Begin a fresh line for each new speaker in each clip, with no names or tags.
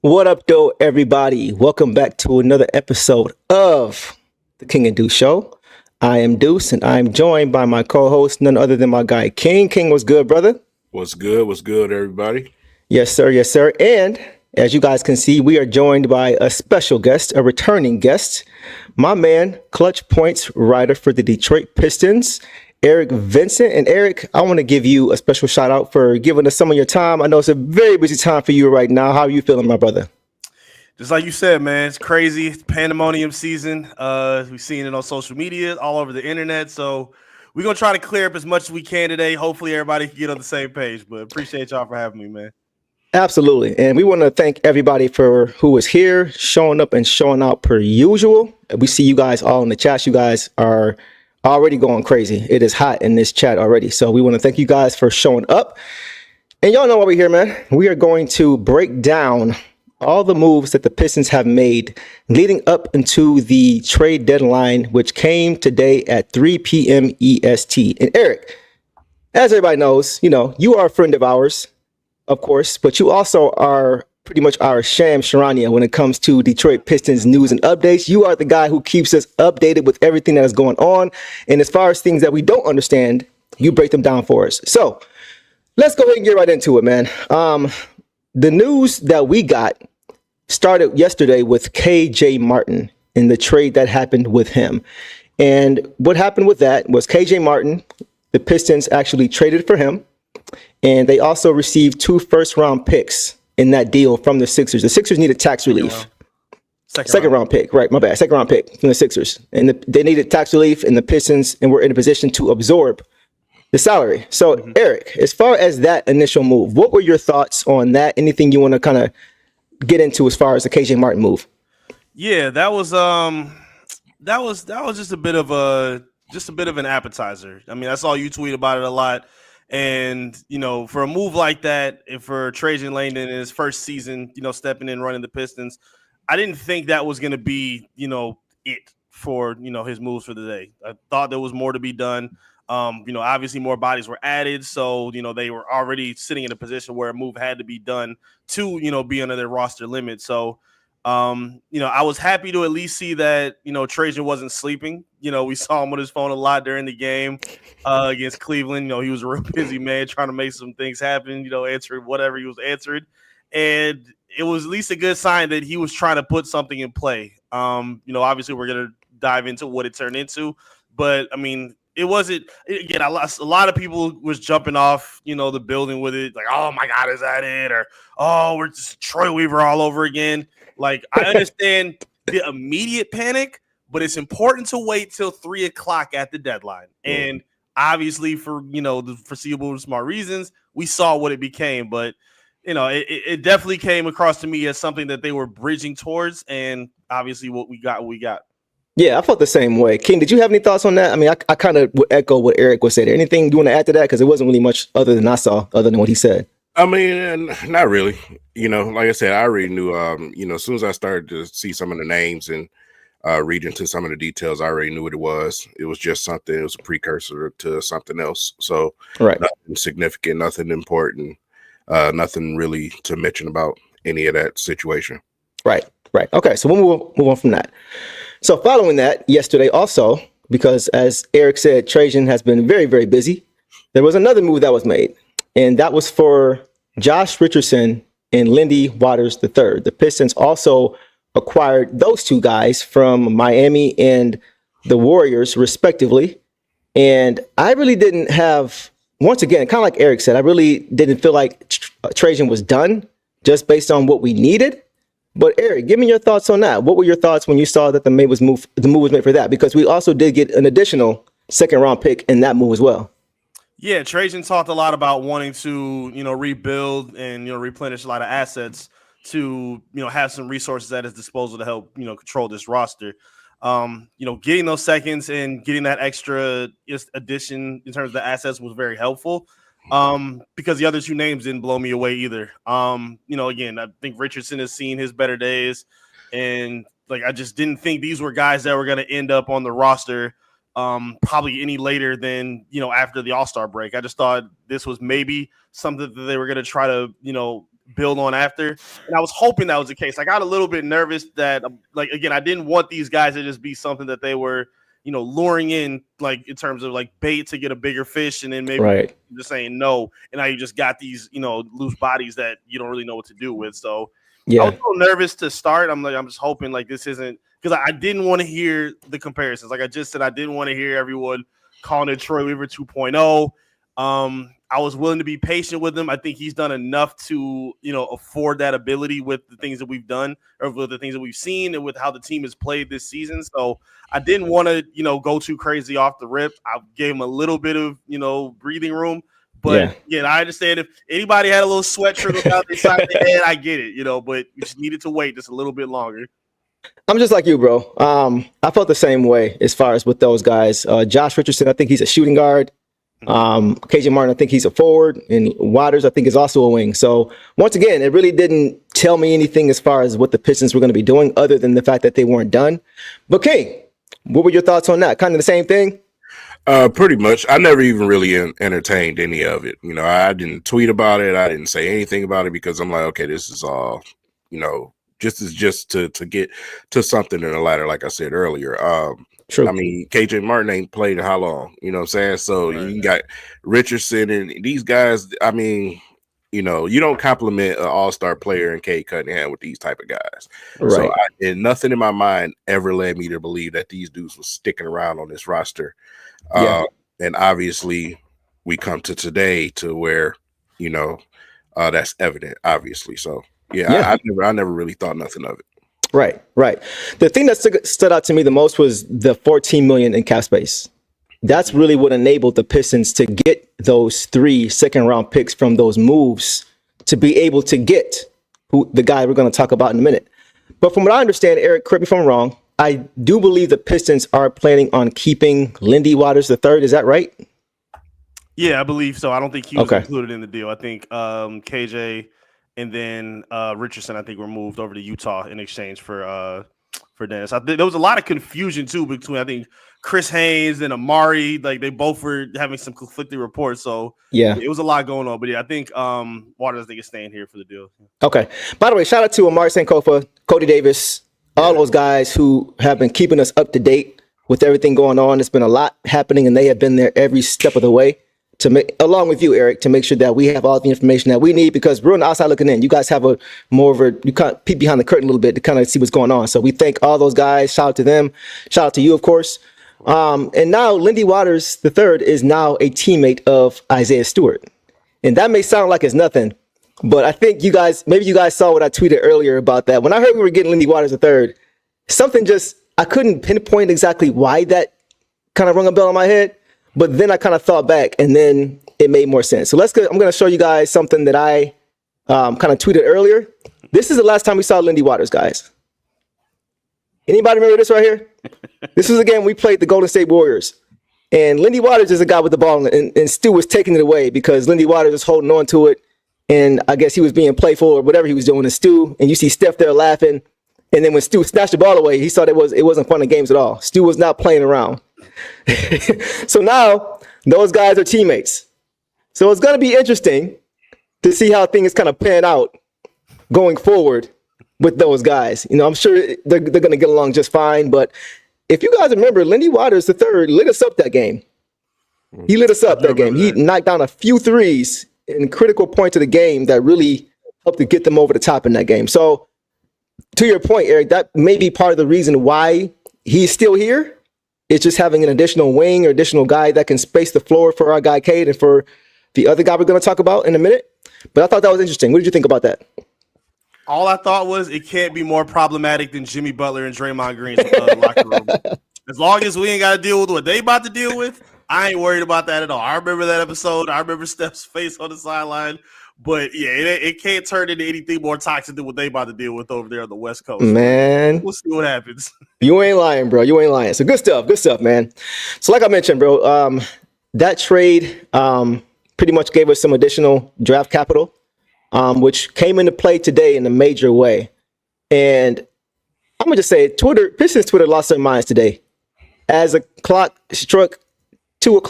What up, though, everybody? Welcome back to another episode of the King and Deuce Show. I am Deuce, and I'm joined by my co-host, none other than my guy King. King, what's good, brother?
What's good? What's good, everybody?
Yes, sir. Yes, sir. And as you guys can see, we are joined by a special guest, a returning guest, my man, Clutch Points writer for the Detroit Pistons, Eric Vincent. And Eric, I want to give you a special shout out for giving us some of your time. I know it's a very busy time for you right now. How are you feeling, my brother?
Just like you said, man, it's crazy. It's pandemonium season. We've seen it on social media, all over the internet. So we're going to try to clear up as much as we can today. Hopefully everybody can get on the same page. But appreciate y'all for having me, man.
Absolutely. And we want to thank everybody for who is here, showing up and showing out per usual. We see you guys all in the chat. You guys are already going crazy. It is hot in this chat already. So we want to thank you guys for showing up. And y'all know why we're here, man. We are going to break down all the moves that the Pistons have made leading up into the trade deadline, which came today at 3 p.m. EST. And Eric, as everybody knows, you are a friend of ours, of course, but you also are pretty much our Sham Sharania when it comes to Detroit Pistons news and updates. You are the guy who keeps us updated with everything that is going on. And as far as things that we don't understand, you break them down for us. So let's go ahead and get right into it, man. The news that we got started yesterday with KJ Martin and the trade that happened with him. And what happened with that was KJ Martin, the Pistons actually traded for him. And they also received 2 first-round picks in that deal from the Sixers. The Sixers needed tax relief. Second round pick, right? My bad. Second round pick from the Sixers, and they needed tax relief, and the Pistons and were in a position to absorb the salary. So, Eric, as far as that initial move, what were your thoughts on that? Anything you want to kind of get into as far as the KJ Martin move?
Yeah, that was just a bit of an appetizer. I mean, I saw you tweet about it a lot. And, for a move like that, and for Trajan Langdon in his first season, stepping in, running the Pistons, I didn't think that was going to be, it for, his moves for the day. I thought there was more to be done. Obviously more bodies were added. So, they were already sitting in a position where a move had to be done to, be under their roster limit. So, I was happy to at least see that, Trajan wasn't sleeping. We saw him on his phone a lot during the game against Cleveland. He was a real busy man trying to make some things happen, answering whatever he was answered. And it was at least a good sign that he was trying to put something in play. Obviously we're going to dive into what it turned into, but I mean, it wasn't, again, a lot of people was jumping off, the building with it. Like, oh my God, is that it? Or, oh, we're just Troy Weaver all over again. Like, I understand the immediate panic, but it's important to wait till 3:00 at the deadline. And obviously for, the foreseeable smart reasons, we saw what it became, but it definitely came across to me as something that they were bridging towards. And obviously what we got.
Yeah, I felt the same way. King, did you have any thoughts on that? I mean, I kind of would echo what Eric was saying. Anything you want to add to that? Because it wasn't really much other than I saw, other than what he said.
I mean, not really. Like I said, I already knew, as soon as I started to see some of the names and read into some of the details, I already knew what it was. It was just something, it was a precursor to something else. So
right.
Nothing significant, nothing important, nothing really to mention about any of that situation.
Right. Okay, so we'll move on from that. So following that, yesterday also, because as Eric said, Trajan has been very, very busy, there was another move that was made, and that was for Josh Richardson and Lindy Waters III. The Pistons also acquired those 2 guys from Miami and the Warriors, respectively. And I really didn't have, once again, kind of like Eric said, I really didn't feel like Trajan was done just based on what we needed. But Eric, give me your thoughts on that. What were your thoughts when you saw that the move was made for that? Because we also did get an additional second-round pick in that move as well.
Yeah, Trajan talked a lot about wanting to, rebuild and, replenish a lot of assets to, have some resources at his disposal to help, control this roster. Getting those seconds and getting that extra addition in terms of the assets was very helpful. Because the other 2 names didn't blow me away either. Again, I think Richardson has seen his better days, and I just didn't think these were guys that were going to end up on the roster probably any later than, after the All-Star break. I just thought this was maybe something that they were going to try to, build on after. And I was hoping that was the case. I got a little bit nervous that, like, again, I didn't want these guys to just be something that they were, luring in, like, in terms of like bait to get a bigger fish, and then maybe just saying no. And now you just got these, loose bodies that you don't really know what to do with. So I was a little nervous to start. I'm just hoping like this isn't, because I didn't want to hear the comparisons. Like I just said, I didn't want to hear everyone calling it Troy Weaver 2.0. I was willing to be patient with him. I think he's done enough to, afford that ability with the things that we've done, or with the things that we've seen, and with how the team has played this season. So I didn't want to, go too crazy off the rip. I gave him a little bit of, breathing room. But again, I understand if anybody had a little sweat trickle down the side of their head, I get it, but you just needed to wait just a little bit longer.
I'm just like you, bro. I felt the same way as far as with those guys. Josh Richardson, I think he's a shooting guard. KJ Martin, I think he's a forward, and Waters, I think, is also a wing. So once again, it really didn't tell me anything as far as what the Pistons were going to be doing, other than the fact that they weren't done. But King, what were your thoughts on that? Kind of the same thing?
Pretty much. I never even really entertained any of it. I didn't tweet about it. I didn't say anything about it because I'm like, okay, this is all, just to get to something in the ladder, like I said earlier. True. I mean, KJ Martin ain't played in how long? You know what I'm saying? So you got Richardson and these guys. I mean, you don't compliment an all-star player in Cade Cunningham with these type of guys. Right. So and nothing in my mind ever led me to believe that these dudes were sticking around on this roster. And obviously we come to today to where, that's evident, obviously. So I never really thought nothing of it.
Right. The thing that stood out to me the most was the $14 million in cap space. That's really what enabled the Pistons to get those 3 second-round picks from those moves to be able to get the guy we're going to talk about in a minute. But from what I understand, Eric, correct me if I'm wrong, I do believe the Pistons are planning on keeping Lindy Waters III. Is that right?
Yeah, I believe so. I don't think he was included in the deal. I think KJ and then Richardson, I think, were moved over to Utah in exchange for Dennis. I think there was a lot of confusion too between, I think, Chris Haynes and Amari. Like they both were having some conflicting reports. So it was a lot going on. But I think Waters, I think, is staying here for the deal. Okay.
By the way, shout out to Amari Sankofa, Cody Davis, all those guys who have been keeping us up to date with everything going on. It's been a lot happening, and they have been there every step of the way to make, along with you, Eric, to make sure that we have all the information that we need, because we're on the outside looking in. You guys have you kind of peek behind the curtain a little bit to kind of see what's going on. So we thank all those guys. Shout out to them. Shout out to you, of course. And now Lindy Waters III is now a teammate of Isaiah Stewart. And that may sound like it's nothing, but I think maybe you guys saw what I tweeted earlier about that. When I heard we were getting Lindy Waters III, something I couldn't pinpoint exactly why that kind of rung a bell in my head, but then I kind of thought back and then it made more sense. So I'm going to show you guys something that I kind of tweeted earlier. This is the last time we saw Lindy Waters, guys. Anybody remember this right here? This was a game we played the Golden State Warriors. And Lindy Waters is a guy with the ball, and Stu was taking it away because Lindy Waters was holding on to it. And I guess he was being playful or whatever he was doing to Stu. And you see Steph there laughing. And then when Stu snatched the ball away, he thought it wasn't fun of games at all. Stu was not playing around. So now those guys are teammates. So it's going to be interesting to see how things kind of pan out going forward with those guys. I'm sure they're going to get along just fine. But if you guys remember, Lindy Waters III lit us up that game. He lit us up that game. He knocked down a few threes in critical points of the game that really helped to get them over the top in that game. So to your point, Eric, that may be part of the reason why he's still here. It's just having an additional wing or additional guy that can space the floor for our guy Cade and for the other guy we're going to talk about in a minute. But I thought that was interesting. What did you think about that?
All I thought was it can't be more problematic than Jimmy Butler and Draymond Green's locker room. As long as we ain't got to deal with what they about to deal with, I ain't worried about that at all. I remember that episode. I remember Steph's face on the sideline. But, yeah, it can't turn into anything more toxic than what they about to deal with over there on the West Coast.
Man.
We'll see what happens.
You ain't lying, bro. You ain't lying. So good stuff, man. So like I mentioned, bro, that trade pretty much gave us some additional draft capital, which came into play today in a major way. And I'm going to just say Pistons Twitter lost their minds today. As the clock struck 2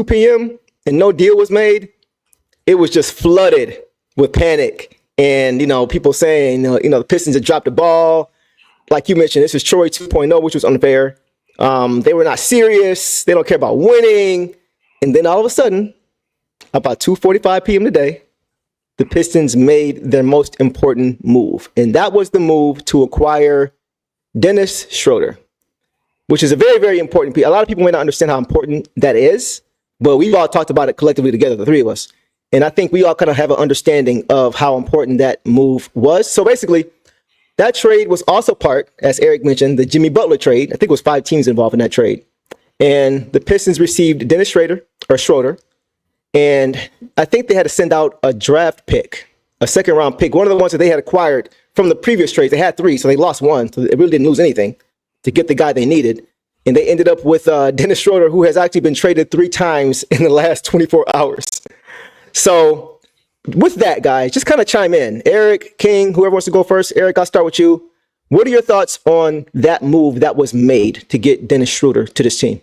p.m. and no deal was made, it was just flooded with panic And, people saying, the Pistons had dropped the ball. Like you mentioned, this is Troy 2.0, which was unfair. They were not serious. They don't care about winning. And then all of a sudden, about 2:45 p.m. today, the Pistons made their most important move. And that was the move to acquire Dennis Schroeder, which is a very, very important piece. A lot of people may not understand how important that is, but we've all talked about it collectively together, the three of us. And I think we all kind of have an understanding of how important that move was. So basically, that trade was also part, as Eric mentioned, the Jimmy Butler trade. I think it was 5 teams involved in that trade. And the Pistons received Dennis Schroeder, and I think they had to send out a draft pick, a second-round pick, one of the ones that they had acquired from the previous trades. They had 3, so they lost 1, so they really didn't lose anything to get the guy they needed. And they ended up with Dennis Schroeder, who has actually been traded 3 times in the last 24 hours. So with that, guys, just kind of chime in. Eric, King, whoever wants to go first. Eric, I'll start with you. What are your thoughts on that move that was made to get Dennis Schroeder to this team?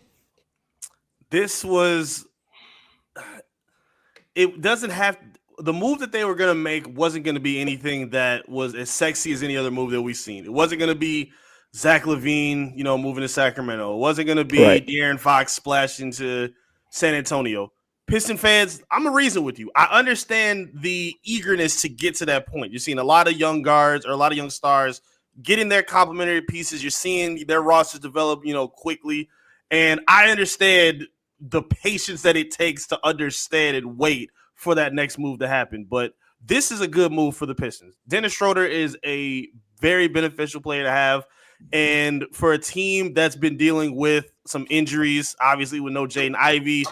It doesn't have the move that they were going to make wasn't going to be anything that was as sexy as any other move that we've seen. It wasn't going to be Zach LaVine, moving to Sacramento. It wasn't going to be De'Aaron Fox splashing to San Antonio. Piston fans, I'm going to reason with you. I understand the eagerness to get to that point. You're seeing a lot of young guards or a lot of young stars getting their complementary pieces. You're seeing their rosters develop, quickly. And I understand the patience that it takes to understand and wait for that next move to happen. But this is a good move for the Pistons. Dennis Schroeder is a very beneficial player to have. And for a team that's been dealing with some injuries, obviously with no Jaden Ivey,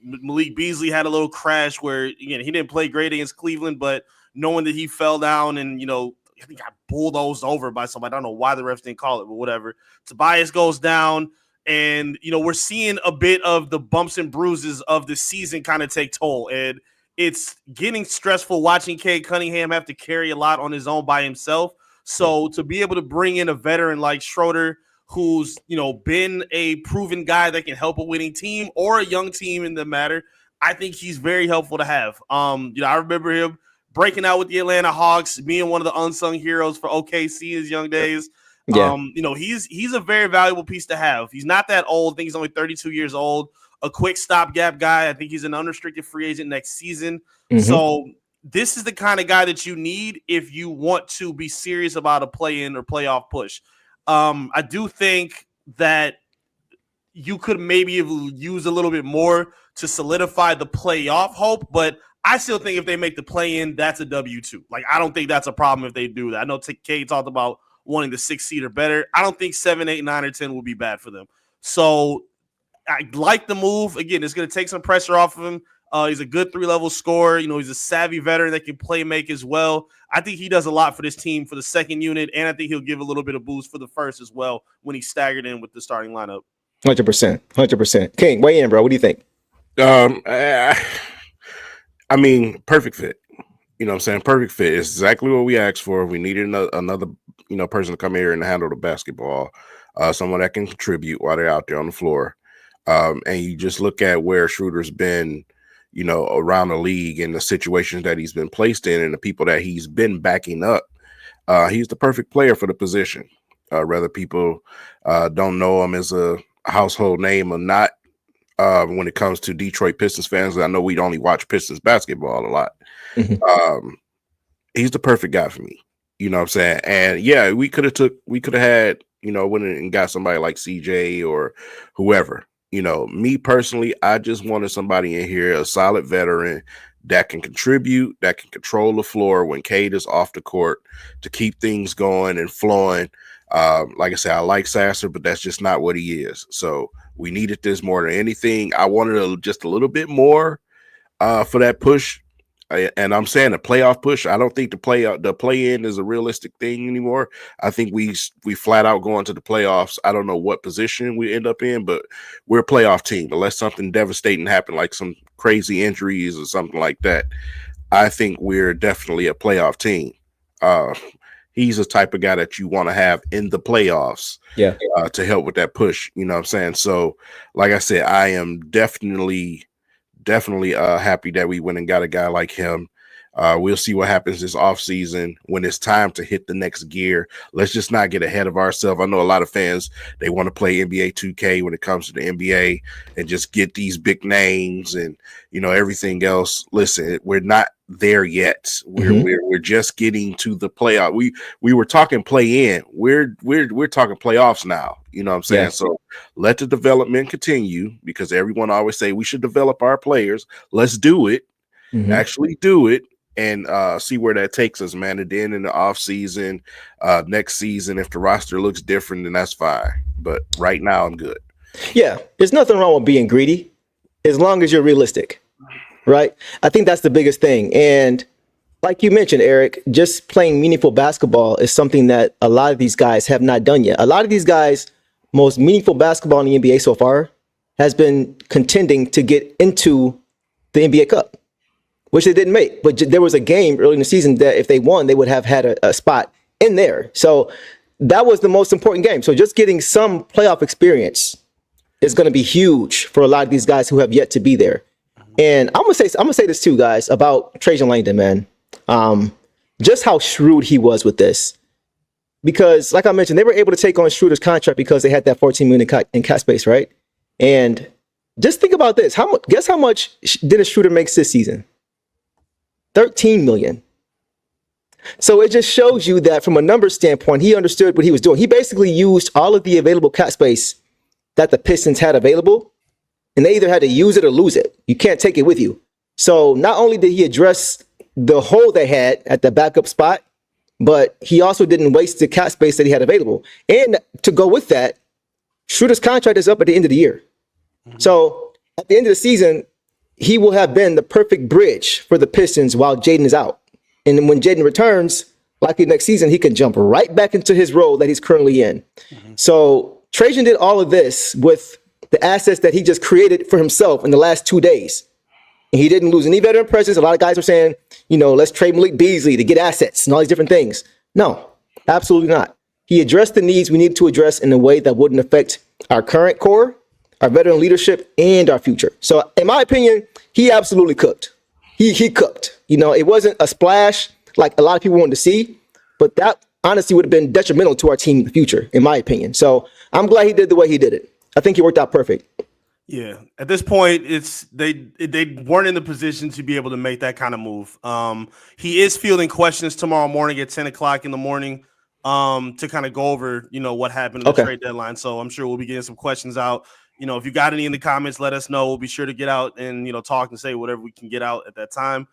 Malik Beasley had a little crash where, again, he didn't play great against Cleveland, but knowing that he fell down and, I think got bulldozed over by somebody. I don't know why the refs didn't call it, but whatever. Tobias goes down. And, we're seeing a bit of the bumps and bruises of the season kind of take toll. And it's getting stressful watching Cade Cunningham have to carry a lot on his own by himself. So to be able to bring in a veteran like Schroeder, who's, been a proven guy that can help a winning team or a young team in the matter, I think he's very helpful to have. I remember him breaking out with the Atlanta Hawks, being one of the unsung heroes for OKC in his young days.
Yeah.
He's a very valuable piece to have. He's not that old. I think he's only 32 years old, a quick stopgap guy. I think he's an unrestricted free agent next season. Mm-hmm. So this is the kind of guy that you need if you want to be serious about a play-in or playoff push. I do think that you could maybe use a little bit more to solidify the playoff hope, but I still think if they make the play-in, that's a W2. Like, I don't think that's a problem if they do that. I know Cade talked about wanting the 6 seed or better. I don't think 7, 8, 9, or 10 will be bad for them. So I like the move. Again, it's going to take some pressure off of him. He's a good 3-level scorer. He's a savvy veteran that can play make as well. I think he does a lot for this team for the second unit, and I think he'll give a little bit of boost for the first as well when he's staggered in with the starting lineup.
100%. King, weigh in, bro. What do you think?
Perfect fit. You know what I'm saying? Perfect fit. It's exactly what we asked for. We needed another person to come here and handle the basketball, someone that can contribute while they're out there on the floor. And you just look at where Schroeder's been, around the league and the situations that he's been placed in and the people that he's been backing up. He's the perfect player for the position. Whether people don't know him as a household name or not, when it comes to Detroit Pistons fans, I know we only watch Pistons basketball a lot. Mm-hmm. He's the perfect guy for me. You know what I'm saying? And yeah, we could have had, went and got somebody like CJ or whoever. Me personally, I just wanted somebody in here, a solid veteran that can contribute, that can control the floor when Cade is off the court to keep things going and flowing. Like I said, I like Sasser, but that's just not what he is. So we needed this more than anything. I wanted just a little bit more for that push. And I'm saying a playoff push. I don't think the play-in is a realistic thing anymore. I think we flat out go into the playoffs. I don't know what position we end up in, but we're a playoff team. Unless something devastating happened, like some crazy injuries or something like that, I think we're definitely a playoff team. He's the type of guy that you want to have in the playoffs, to help with that push. You know what I'm saying? So, like I said, I am definitely happy that we went and got a guy like him. We'll see what happens this offseason when it's time to hit the next gear. Let's just not get ahead of ourselves. I know a lot of fans, they want to play NBA 2K when it comes to the NBA and just get these big names and, everything else. Listen, we're not there yet. We're just getting to the playoff. We were talking play in. We're talking playoffs now. You know what I'm saying?
Yeah.
So let the development continue, because everyone always say we should develop our players. Let's do it. Actually do it. And see where that takes us, man. And then in the off season, next season, if the roster looks different, then that's fine. But right now, I'm good.
Yeah, there's nothing wrong with being greedy, as long as you're realistic, right? I think that's the biggest thing. And like you mentioned, Eric, just playing meaningful basketball is something that a lot of these guys have not done yet. A lot of these guys, most meaningful basketball in the NBA so far has been contending to get into the NBA Cup, which they didn't make. But there was a game early in the season that if they won, they would have had a spot in there. So that was the most important game. So just getting some playoff experience is going to be huge for a lot of these guys who have yet to be there. And I'm gonna say this too, guys, about Trajan Langdon, man. Just how shrewd he was with this. Because, like I mentioned, they were able to take on Schroeder's contract because they had that $14 million in cap space, right? And just think about this. Guess how much Dennis Schroeder makes this season? $13 million. So it just shows you that from a numbers standpoint, he understood what he was doing. He basically used all of the available cap space that the Pistons had available, and they either had to use it or lose it. You can't take it with you. So not only did he address the hole they had at the backup spot, but he also didn't waste the cap space that he had available. And to go with that, Schroeder's contract is up at the end of the year. So at the end of the season, he will have been the perfect bridge for the Pistons while Jaden is out. And when Jaden returns, likely next season, he can jump right back into his role that he's currently in. So Trajan did all of this with the assets that he just created for himself in the last 2 days. And he didn't lose any veteran presence. A lot of guys were saying, let's trade Malik Beasley to get assets and all these different things. No, absolutely not. He addressed the needs we needed to address in a way that wouldn't affect our current core, our veteran leadership, and our future. So in my opinion, he absolutely cooked. He cooked. It wasn't a splash like a lot of people wanted to see, but that honestly would have been detrimental to our team in the future, in my opinion. So I'm glad he did the way he did it. I think he worked out perfect.
Yeah, at this point, they weren't in the position to be able to make that kind of move. He is fielding questions tomorrow morning at 10 o'clock in the morning to kind of go over, what happened in the trade deadline. So I'm sure we'll be getting some questions out. If you got any in the comments, let us know. We'll be sure to get out and, talk and say whatever we can get out at that time.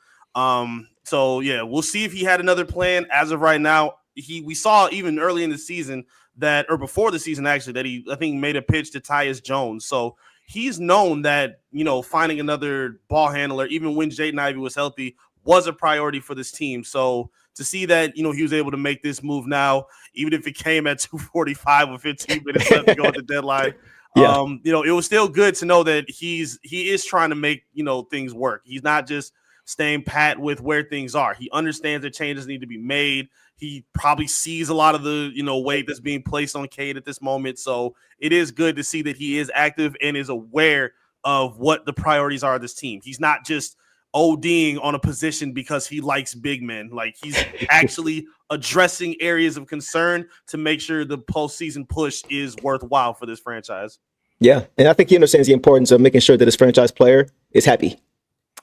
So yeah, we'll see if he had another plan. As of right now, we saw even early in the season or before the season actually, that I think made a pitch to Tyus Jones. So he's known that, finding another ball handler, even when Jaden Ivey was healthy, was a priority for this team. So to see that, he was able to make this move now, even if it came at 2:45 with 15 minutes left to go at the deadline.
Yeah.
It was still good to know that he is trying to make, things work. He's not just staying pat with where things are. He understands that changes need to be made. He probably sees a lot of the, weight that's being placed on Cade at this moment. So it is good to see that he is active and is aware of what the priorities are of this team. He's not just ODing on a position because he likes big men. Like, he's actually addressing areas of concern to make sure the postseason push is worthwhile for this franchise.
Yeah, and I think he understands the importance of making sure that his franchise player is happy.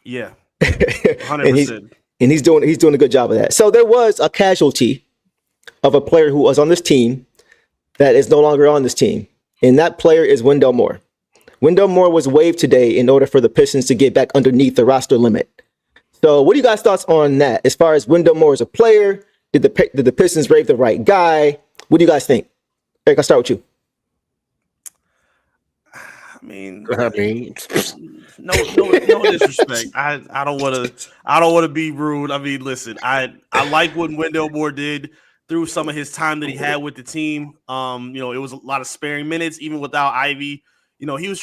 Yeah, 100%.
And he's doing a good job of that. So there was a casualty of a player who was on this team that is no longer on this team, and that player is Wendell Moore. Wendell Moore was waived today in order for the Pistons to get back underneath the roster limit. So what are you guys' thoughts on that? As far as Wendell Moore as a player, did the Pistons waive the right guy? What do you guys think? Eric, I'll start with you.
I mean, no disrespect. I don't want to be rude. I mean, listen, I like what Wendell Moore did through some of his time that he had with the team. It was a lot of sparing minutes, even without Ivy. JB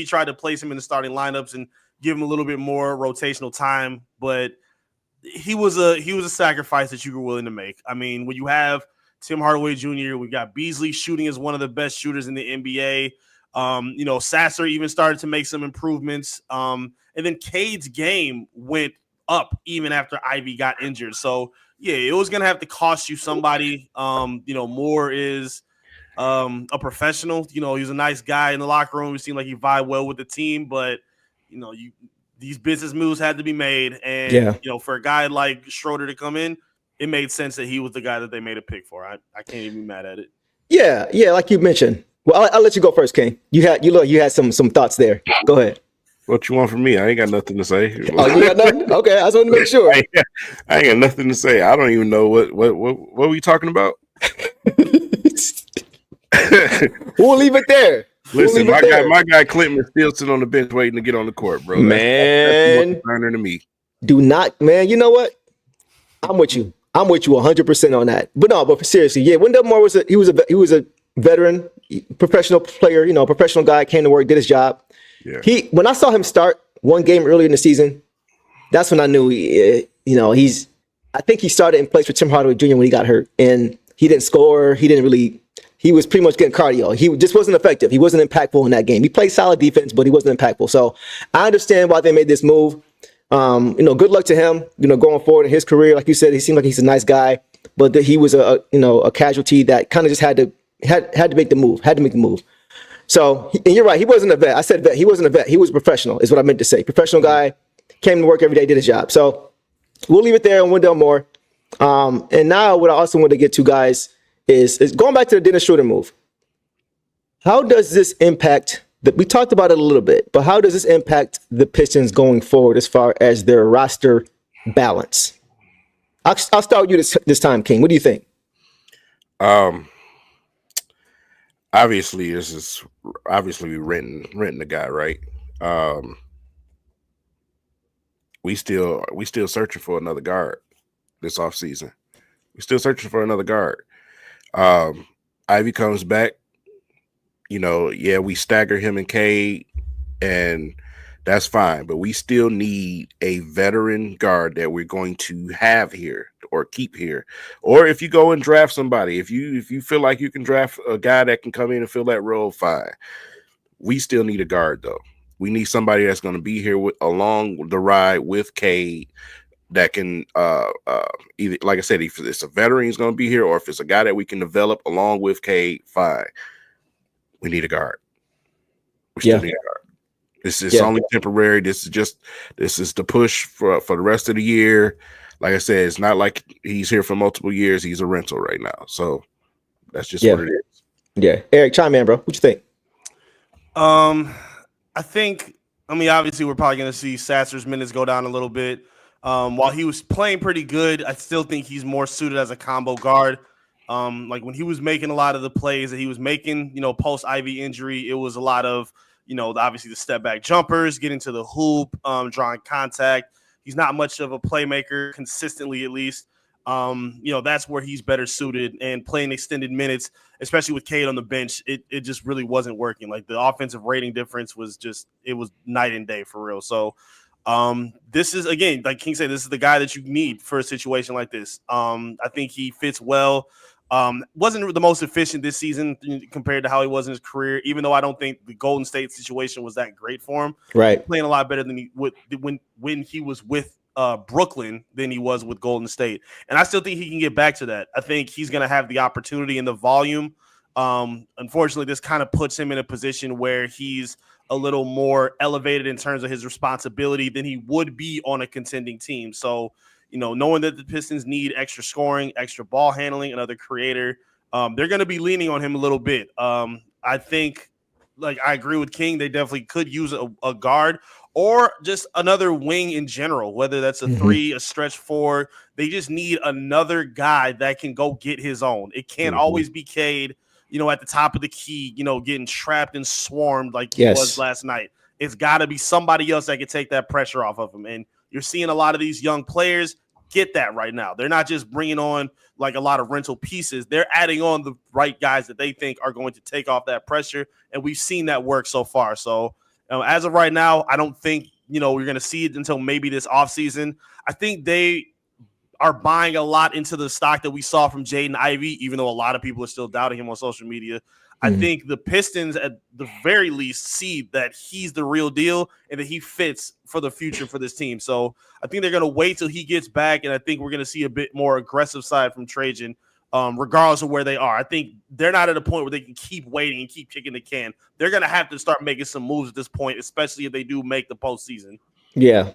tried to place him in the starting lineups and give him a little bit more rotational time, but he was a sacrifice that you were willing to make. I mean, when you have Tim Hardaway Jr., we got Beasley shooting as one of the best shooters in the NBA. Sasser even started to make some improvements. And then Cade's game went up even after Ivy got injured. So yeah, it was gonna have to cost you somebody. Moore is a professional. He's a nice guy in the locker room. He seemed like he vibed well with the team, but these business moves had to be made. And for a guy like Schroeder to come in, it made sense that he was the guy that they made a pick for. I can't even be mad at it.
Yeah, like you mentioned. Well, I'll let you go first, King. You had some thoughts there. Go ahead.
What you want from me? I ain't got nothing to say.
Oh, you got nothing? Okay, I just want to make sure.
I ain't got nothing to say. I don't even know what we talking about.
We'll leave it there.
Listen, my guy Clinton is still sitting on the bench waiting to get on the court, bro.
Man,
that's more concerning to me.
Do not, man. You know what? I'm with you 100% on that. But seriously, yeah. Wendell Moore was a veteran, professional player. Professional guy, came to work, did his job.
Yeah.
When I saw him start one game earlier in the season, that's when I knew I think he started in place for Tim Hardaway Jr. when he got hurt, and he didn't score. He was pretty much getting cardio. He just wasn't effective. He wasn't impactful in that game. He played solid defense, but he wasn't impactful. So I understand why they made this move. Good luck to him, going forward in his career. Like you said, he seemed like he's a nice guy, but he was a casualty that kind of just had to make the move. So, and you're right. He wasn't a vet. I said vet. He wasn't a vet. He was a professional is what I meant to say. Professional guy, came to work every day, did his job. So we'll leave it there on Wendell Moore. And now what I also want to get to, guys, is going back to the Dennis Schroeder move. How does this impact we talked about it a little bit, but how does this impact the Pistons going forward as far as their roster balance? I'll start with you this time, King. What do you think?
Obviously we renting the guy, right? We still searching for another guard this offseason. We're still searching for another guard. Ivy comes back. We stagger him and Cade, and that's fine. But we still need a veteran guard that we're going to have here or keep here. Or if you go and draft somebody, if you feel like you can draft a guy that can come in and fill that role, fine. We still need a guard, though. We need somebody that's going to be here along the ride with Cade that can either, like I said, if it's a veteran, he's going to be here, or if it's a guy that we can develop along with Cade, fine. We need a guard. We still need a guard. This is only temporary. This is the push for the rest of the year. Like I said, it's not like he's here for multiple years. He's a rental right now. So that's just what it is. Yeah.
Eric, chime in, bro. What you think?
I think, obviously we're probably going to see Sasser's minutes go down a little bit. While he was playing pretty good, I still think he's more suited as a combo guard. Like when he was making a lot of the plays that he was making, post Ivy injury, it was a lot of, obviously the step back jumpers, getting to the hoop, drawing contact. He's not much of a playmaker consistently, at least. That's where he's better suited, and playing extended minutes, especially with Cade on the bench, it just really wasn't working. Like the offensive rating difference was night and day for real. So this is, again, like King said, this is the guy that you need for a situation like this. I think he fits well. Wasn't the most efficient this season compared to how he was in his career, even though I don't think the Golden State situation was that great for him.
Right.
Playing a lot better than he would when he was with Brooklyn than he was with Golden State. And I still think he can get back to that. I think he's going to have the opportunity and the volume. Unfortunately, this kind of puts him in a position where he's a little more elevated in terms of his responsibility than he would be on a contending team. So, knowing that the Pistons need extra scoring, extra ball handling, another creator, they're going to be leaning on him a little bit. I think, I agree with King. They definitely could use a guard or just another wing in general, whether that's a three, a stretch four. They just need another guy that can go get his own. It can't always be Cade, at the top of the key, getting trapped and swarmed like he was last night. It's got to be somebody else that can take that pressure off of him. And you're seeing a lot of these young players get that right now. They're not just bringing on like a lot of rental pieces. They're adding on the right guys that they think are going to take off that pressure. And we've seen that work so far. So as of right now, I don't think, we're going to see it until maybe this offseason. I think they are buying a lot into the stock that we saw from Jaden Ivey, even though a lot of people are still doubting him on social media. I think the Pistons, at the very least, see that he's the real deal and that he fits for the future for this team. So I think they're going to wait till he gets back, and I think we're going to see a bit more aggressive side from Trajan, regardless of where they are. I think they're not at a point where they can keep waiting and keep kicking the can. They're going to have to start making some moves at this point, especially if they do make the postseason.
Yeah.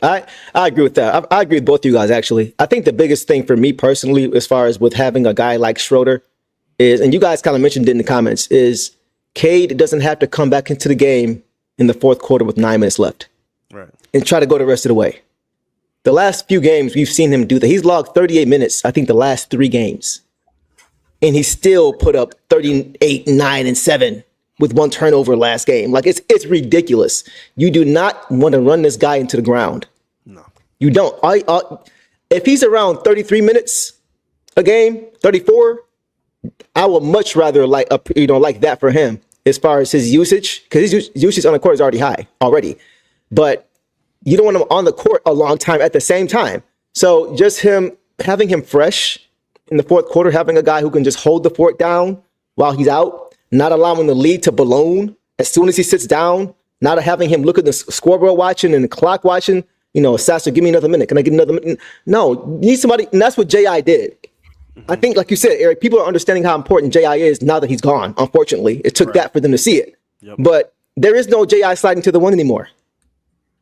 I agree with that. I agree with both of you guys, actually. I think the biggest thing for me personally, as far as with having a guy like Schroeder, is, and you guys kind of mentioned it in the comments, is Cade doesn't have to come back into the game in the fourth quarter with 9 minutes left,
right,
and try to go the rest of the way. The last few games, we've seen him do that. He's logged 38 minutes, I think, the last 3 games. And he still put up 38, 9, and 7 with 1 turnover last game. Like, it's ridiculous. You do not want to run this guy into the ground.
No.
You don't. If he's around 33 minutes a game, 34, I would much rather like that for him as far as his usage, because his usage on the court is already high already. But you don't want him on the court a long time at the same time. So just having him fresh in the fourth quarter, having a guy who can just hold the fort down while he's out, not allowing the lead to balloon as soon as he sits down, not having him look at the scoreboard watching and the clock watching, Sasser, give me another minute. Can I get another minute? No, you need somebody, and that's what J.I. did. I think, like you said, Eric, people are understanding how important J.I. is now that he's gone. Unfortunately, it took that for them to see it.
Yep.
But there is no J.I. sliding to the 1 anymore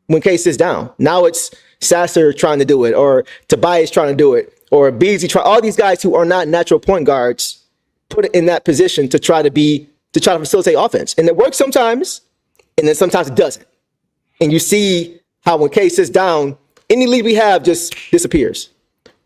when Case sits down. Now it's Sasser trying to do it, or Tobias trying to do it, or Beasley all these guys who are not natural point guards put it in that position to try to facilitate offense. And it works sometimes, and then sometimes it doesn't. And you see how when Case sits down, any lead we have just disappears.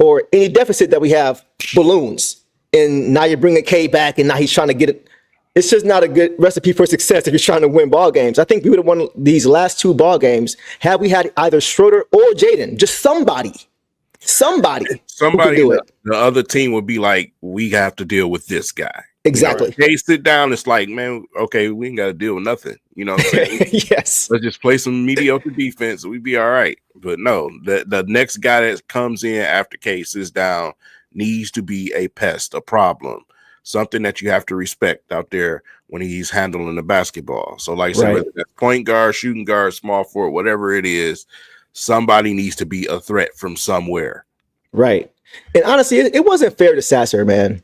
Or any deficit that we have balloons. And now you're bringing K back, and now he's trying to get it. It's just not a good recipe for success if you're trying to win ball games. I think we would have won these last 2 ball games had we had either Schroeder or Jaden. Just somebody who could do it.
The other team would be like, we have to deal with this guy.
Exactly.
They sit down. It's like, man, okay, we ain't got to deal with nothing. You know what I'm saying?
Yes.
Let's just play some mediocre defense. We'd be all right. But no, the next guy that comes in after Case is down needs to be a pest, a problem, something that you have to respect out there when he's handling the basketball. So like I said, whether that's point guard, shooting guard, small forward, whatever it is, somebody needs to be a threat from somewhere.
Right. And honestly, it wasn't fair to Sasser, man.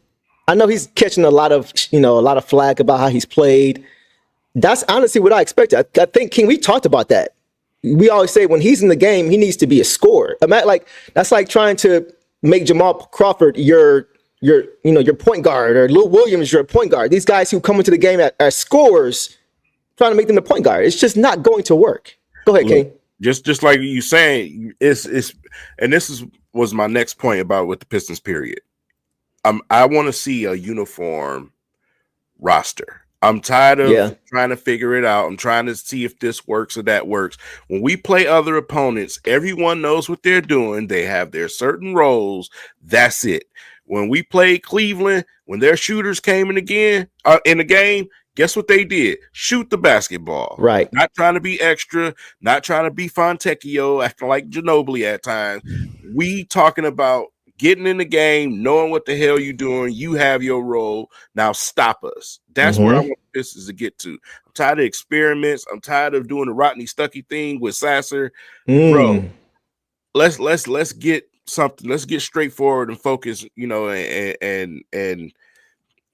I know he's catching a lot of flack about how he's played. That's honestly what I expected. I think, King, we talked about that. We always say when he's in the game, he needs to be a scorer. That's like trying to make Jamal Crawford your point guard, or Lou Williams your point guard. These guys who come into the game as scorers, trying to make them the point guard. It's just not going to work. Go ahead, King.
Just like you saying, and this was my next point about with the Pistons period. I want to see a uniform roster. I'm tired of trying to figure it out. I'm trying to see if this works or that works. When we play other opponents, everyone knows what they're doing. They have their certain roles. That's it. When we played Cleveland, when their shooters came in the game, guess what they did? Shoot the basketball.
Right.
Not trying to be extra, not trying to be Fontecchio, acting like Ginobili at times. We talking about getting in the game, knowing what the hell you're doing. You have your role. Now stop us. That's where I want the Pistons to get to. I'm tired of experiments. I'm tired of doing the Rodney Stuckey thing with Sasser. Bro, let's get something. Let's get straightforward and focus, and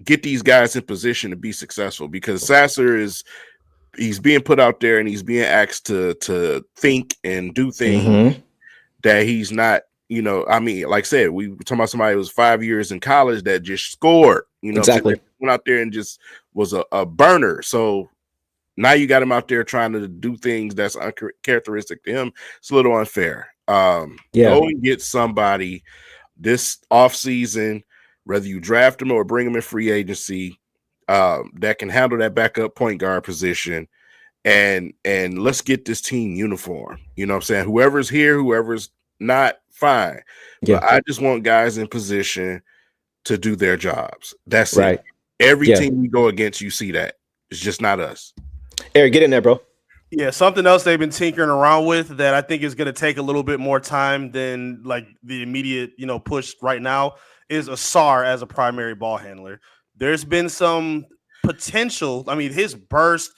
get these guys in position to be successful, because Sasser he's being put out there and he's being asked to think and do things that he's not. Like I said, we were talking about somebody who was 5 years in college that just scored,
exactly.
Went out there and just was a burner. So now you got him out there trying to do things that's uncharacteristic to him. It's a little unfair. Go and get somebody this offseason, whether you draft him or bring him in free agency, that can handle that backup point guard position. And let's get this team uniform. You know what I'm saying? Whoever's here, whoever's not, fine. But I just want guys in position to do their jobs. That's it. Every team we go against, you see that. It's just not us.
Eric, get in there, bro.
Yeah, something else they've been tinkering around with that I think is going to take a little bit more time than like the immediate, push right now is Asar as a primary ball handler. There's been some potential. I mean, his first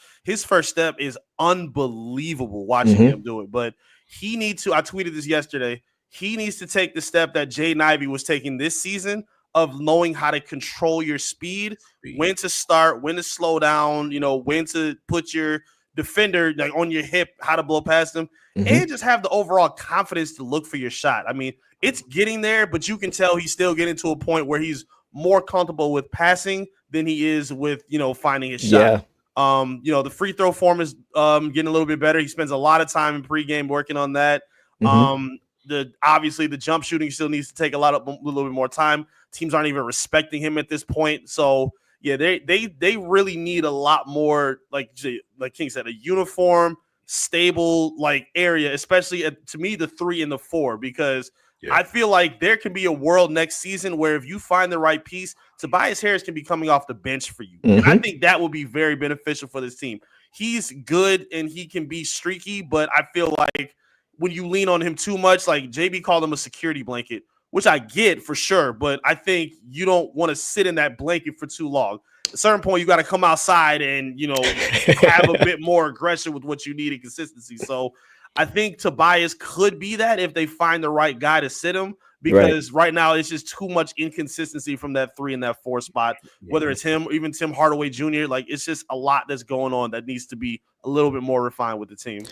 step is unbelievable watching
Mm-hmm.
him do it, but he needs to, I tweeted this yesterday, he needs to take the step that Jaden Ivey was taking this season of knowing how to control your speed, when to start, when to slow down, when to put your defender like on your hip, how to blow past them, and just have the overall confidence to look for your shot. I mean, it's getting there, but you can tell he's still getting to a point where he's more comfortable with passing than he is with finding his shot. The free throw form is getting a little bit better. He spends a lot of time in pregame working on that. Obviously the jump shooting still needs to take a little bit more time. Teams aren't even respecting him at this point. So yeah, they really need a lot more, like King said, a uniform, stable area, especially to me the 3 and the 4, because I feel like there can be a world next season where if you find the right piece, Tobias Harris can be coming off the bench for you, and I think that will be very beneficial for this team. He's good and he can be streaky, but I feel like when you lean on him too much, like JB called him a security blanket, which I get for sure, but I think you don't want to sit in that blanket for too long. At a certain point, you got to come outside and, have a bit more aggression with what you need in consistency. So I think Tobias could be that if they find the right guy to sit him, because right now it's just too much inconsistency from that 3 and that 4 spot, whether it's him or even Tim Hardaway Jr. Like, it's just a lot that's going on that needs to be a little bit more refined with the team.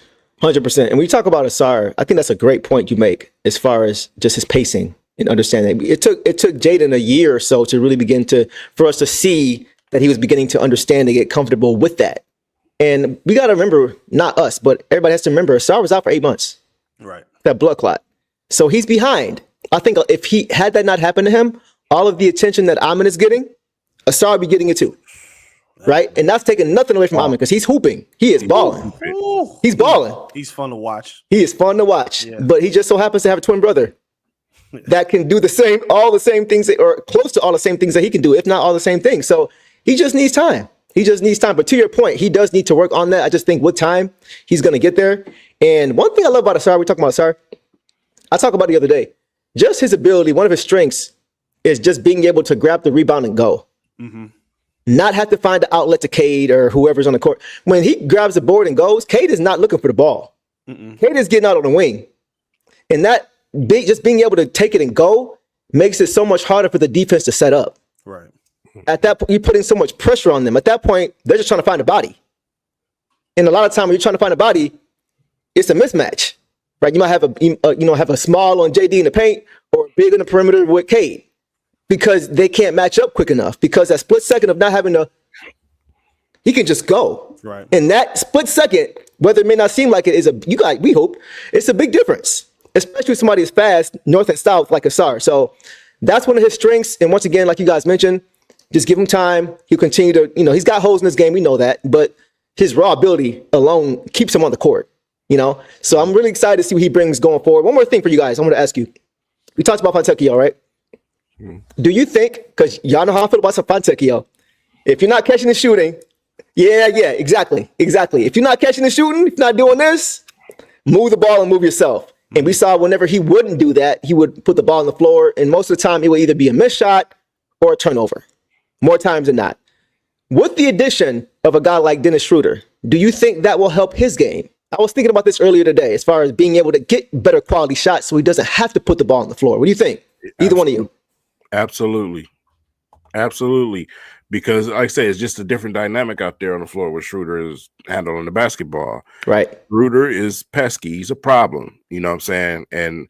100%. And when you talk about Asar, I think that's a great point you make as far as just his pacing and understanding. It took Jaden a year or so to really for us to see that he was beginning to understand and get comfortable with that. And we got to remember, not us, but everybody has to remember, Asar was out for 8 months.
Right.
That blood clot. So he's behind. I think if he had that not happen to him, all of the attention that Amon is getting, Asar would be getting it too. Right? And that's taking nothing away from Amon because he's hooping. He is balling. He's balling.
He's fun to watch.
He is fun to watch. Yeah. But he just so happens to have a twin brother that can do all the same things, or close to all the same things that he can do, if not all the same things. So he just needs time. But to your point, he does need to work on that. I just think with time, he's going to get there. And one thing I love about Asar, we're talking about Asar, I talked about it the other day, just his ability, one of his strengths is just being able to grab the rebound and go. Not have to find the outlet to Cade or whoever's on the court. When he grabs the board and goes, Cade is not looking for the ball. Cade is getting out on the wing. And that just being able to take it and go makes it so much harder for the defense to set up.
Right.
At that point, you're putting so much pressure on them. At that point, they're just trying to find a body. And a lot of time when you're trying to find a body, it's a mismatch. Right? You might have have a small on JD in the paint or big in the perimeter with Cade, because they can't match up quick enough, because that split second of not having he can just go.
Right.
And that split second, whether it may not seem like it, we hope it's a big difference, especially if somebody is fast north and south like Asar. So that's one of his strengths. And once again, like you guys mentioned, just give him time. He'll continue to, he's got holes in this game. We know that, but his raw ability alone keeps him on the court, So I'm really excited to see what he brings going forward. One more thing for you guys. I want to ask you, we talked about Fontecchio, right? Do you think, because y'all know how I feel about Fontecchio, if you're not catching and shooting, exactly. If you're not catching and shooting, if you're not doing this, move the ball and move yourself. And we saw whenever he wouldn't do that, he would put the ball on the floor, and most of the time it would either be a missed shot or a turnover, more times than not. With the addition of a guy like Dennis Schroeder, do you think that will help his game? I was thinking about this earlier today, as far as being able to get better quality shots so he doesn't have to put the ball on the floor. What do you think? Either one of you.
Absolutely. Because like I say, it's just a different dynamic out there on the floor where Schroeder is handling the basketball.
Right.
Schroeder is pesky. He's a problem. You know what I'm saying? And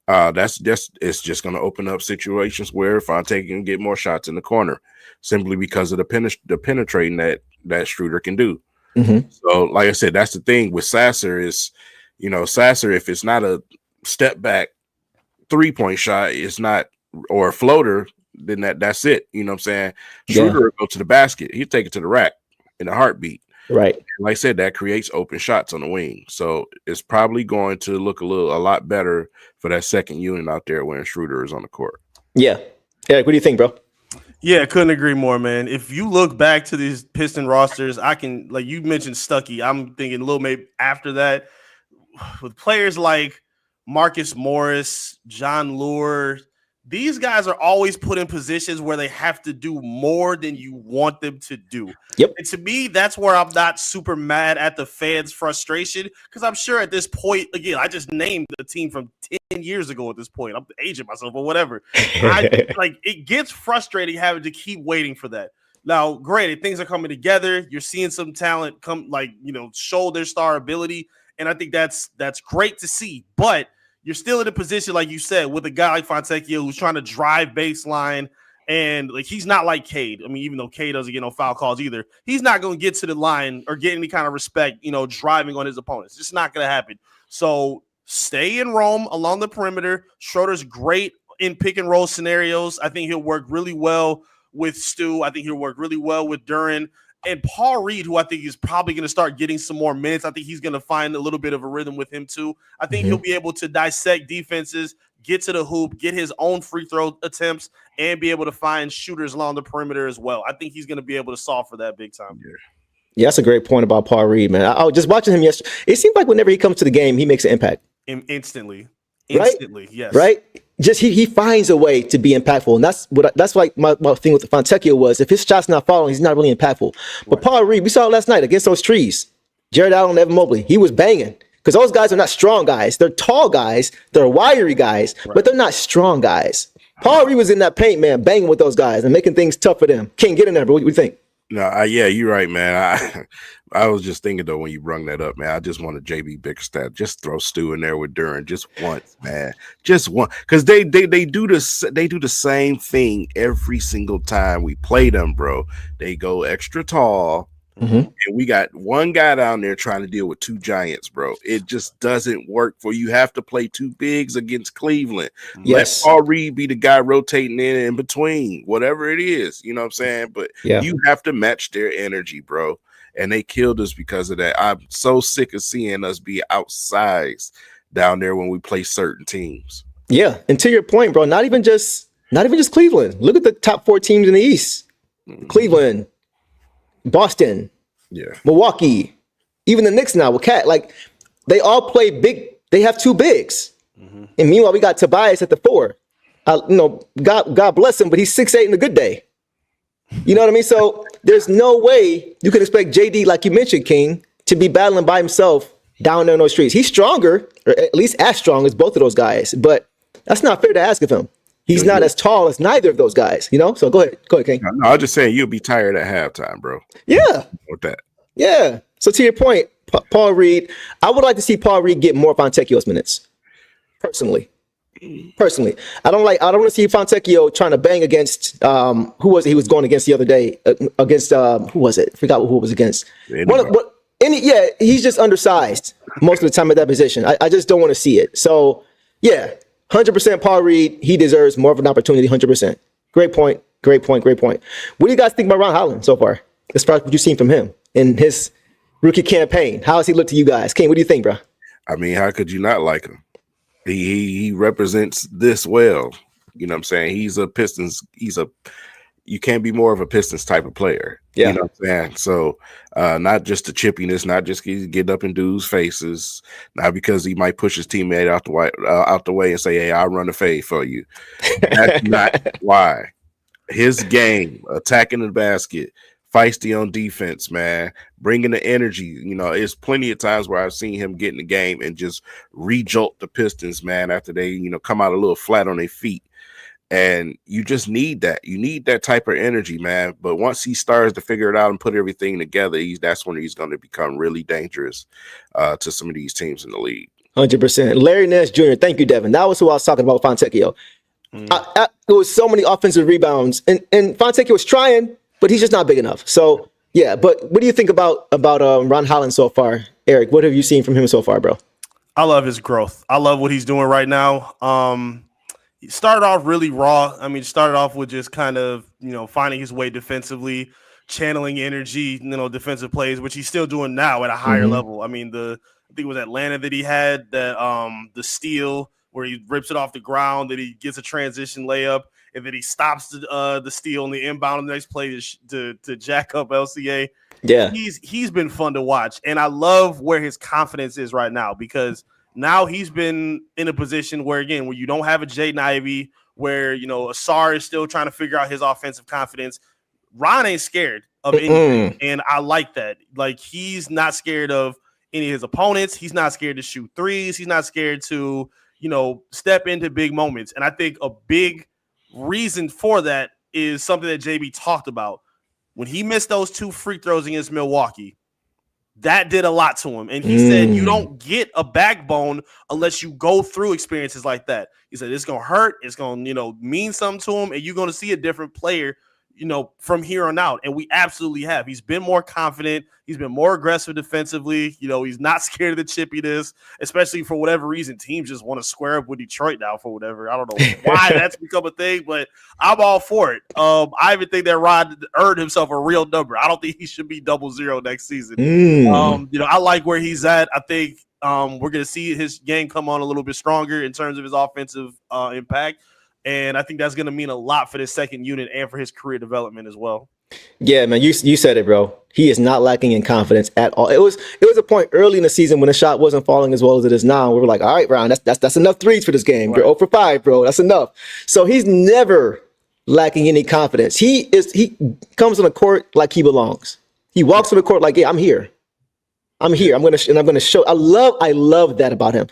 it's just going to open up situations where Fonte can get more shots in the corner simply because of the penetrating that Schroeder can do. So like I said, that's the thing with Sasser is, Sasser, if it's not a step back 3-point shot, it's not, or a floater, then that's it. You know what I'm saying? Schroeder will go to the basket. He'll take it to the rack in a heartbeat.
Right. And
like I said, that creates open shots on the wing. So it's probably going to look a lot better for that second unit out there when Schroeder is on the court.
Yeah. Eric, what do you think, bro?
Yeah, couldn't agree more, man. If you look back to these Piston rosters, I can, like you mentioned Stuckey. I'm thinking a little maybe after that with players like Marcus Morris, John Lure. These guys are always put in positions where they have to do more than you want them to do.
Yep.
And to me, that's where I'm not super mad at the fans' frustration, because I'm sure at this point, again, I just named a team from 10 years ago at this point. I'm aging myself or whatever. Like, it gets frustrating having to keep waiting for that. Now, granted, things are coming together. You're seeing some talent come, like, show their star ability, and I think that's great to see. But you're still in a position, like you said, with a guy like Fontecchio who's trying to drive baseline, and like he's not like Cade. I mean, even though Cade doesn't get no foul calls either, he's not going to get to the line or get any kind of respect, driving on his opponents. It's just not going to happen. So stay in Rome along the perimeter. Schroeder's great in pick and roll scenarios. I think he'll work really well with Stu. I think he'll work really well with Duran. And Paul Reed, who I think is probably going to start getting some more minutes. I think he's going to find a little bit of a rhythm with him too. I think he'll be able to dissect defenses, get to the hoop, get his own free throw attempts, and be able to find shooters along the perimeter as well. I think he's going to be able to solve for that big time.
Yeah, that's a great point about Paul Reed, man. I was just watching him yesterday. It seems like whenever he comes to the game, he makes an impact.
Instantly,
right?
Yes.
Right? Just he finds a way to be impactful, and that's like my thing with Fontecchio was if his shot's not falling, he's not really impactful. But Paul Reed, we saw it last night against those trees. Jared Allen, Evan Mobley, he was banging because those guys are not strong guys. They're tall guys, they're wiry guys, but they're not strong guys. Paul Reed was in that paint, man, banging with those guys and making things tough for them. Can't get in there, bro. What do you think?
No, yeah, you're right, man. I was just thinking though when you brung that up, man. I just wanted JB Bickerstaff just throw Stu in there with Duran just once, man, just one, because they do this. They do the same thing every single time we play them, bro. They go extra tall, and we got one guy down there trying to deal with two giants, bro. It just doesn't work for you. Have to play two bigs against Cleveland.
Yes.
Let Paul Reed be the guy rotating in between, whatever it is. You know what I'm saying? But you have to match their energy, bro. And they killed us because of that. I'm so sick of seeing us be outsized down there when we play certain teams.
Yeah, and to your point, bro, not even just Cleveland. Look at the top 4 teams in the East. Cleveland, Boston, Milwaukee, even the Knicks now with Cat. Like, they all play big. They have 2 bigs. And meanwhile, we got Tobias at the 4. God bless him, but he's 6'8" in a good day. You know what I mean? So there's no way you can expect JD, like you mentioned, King, to be battling by himself down there in those streets. He's stronger, or at least as strong as both of those guys, but that's not fair to ask of him. He's not as tall as neither of those guys, So go ahead, King.
No, I was just saying you'll be tired at halftime, bro.
Yeah.
With that.
Yeah. So to your point, Paul Reed, I would like to see Paul Reed get more Fontecchio's minutes. Personally, I don't want to see Fontecchio trying to bang against who was it he was going against the other day against who was it? I forgot who it was against. He's just undersized most of the time at that position. I just don't want to see it. So 100% Paul Reed, he deserves more of an opportunity. 100%. Great point. What do you guys think about Ron Holland so far? As far as what you've seen from him in his rookie campaign, how has he looked to you guys? King, what do you think, bro?
I mean, how could you not like him? He represents this well. You know what I'm saying? He's a Pistons. You can't be more of a Pistons type of player.
Yeah.
You know what I'm saying? So not just the chippiness, not just get up in dudes' faces, not because he might push his teammate out the way and say, "Hey, I'll run a fade for you." That's not why. His game, attacking the basket, feisty on defense, man, bringing the energy. It's plenty of times where I've seen him get in the game and just re-jolt the Pistons, man, after they, come out a little flat on their feet. And you just need that. You need that type of energy, man. But once he starts to figure it out and put everything together, that's when he's going to become really dangerous to some of these teams in the league.
100%. Larry Nance Jr., thank you, Devin. That was who I was talking about, Fontecchio. There was so many offensive rebounds, and Fontecchio was trying, but he's just not big enough. So, but what do you think about Ron Holland so far? Eric, what have you seen from him so far, bro?
I love his growth. I love what he's doing right now. He started off really raw. I mean, started off with just kind of, finding his way defensively, channeling energy, defensive plays, which he's still doing now at a higher level. I mean, I think it was Atlanta that he had that the steal where he rips it off the ground, that he gets a transition layup. and then he stops the steal and the inbound on the next play to jack up LCA.
Yeah.
He's been fun to watch, and I love where his confidence is right now, because now he's been in a position where you don't have a Jaden Ivey, where Asar is still trying to figure out his offensive confidence. Ron ain't scared of anything, and I like that. Like, he's not scared of any of his opponents. He's not scared to shoot threes. He's not scared to step into big moments. And I think a big reason for that is something that JB talked about. When he missed those 2 free throws against Milwaukee, that did a lot to him. And he said, you don't get a backbone unless you go through experiences like that. He said, it's going to hurt. It's going to, mean something to him. And you're going to see a different player, from here on out. And we absolutely have. He's been more confident. He's been more aggressive defensively. He's not scared of the chippiness, especially for whatever reason. Teams just want to square up with Detroit now for whatever. I don't know why that's become a thing, but I'm all for it. I even think that Rod earned himself a real number. I don't think he should be 0 next season. I like where he's at. I think we're going to see his game come on a little bit stronger in terms of his offensive impact. And I think that's going to mean a lot for this second unit and for his career development as well.
Yeah, man, you said it, bro. He is not lacking in confidence at all. It was a point early in the season when the shot wasn't falling as well as it is now. We were like, all right, Ron, that's enough threes for this game. Right. You're 0 for 5, bro. That's enough. So he's never lacking any confidence. He comes on the court like he belongs. He walks on the court like, yeah, I'm here. I'm here. I'm gonna show. I love that about him.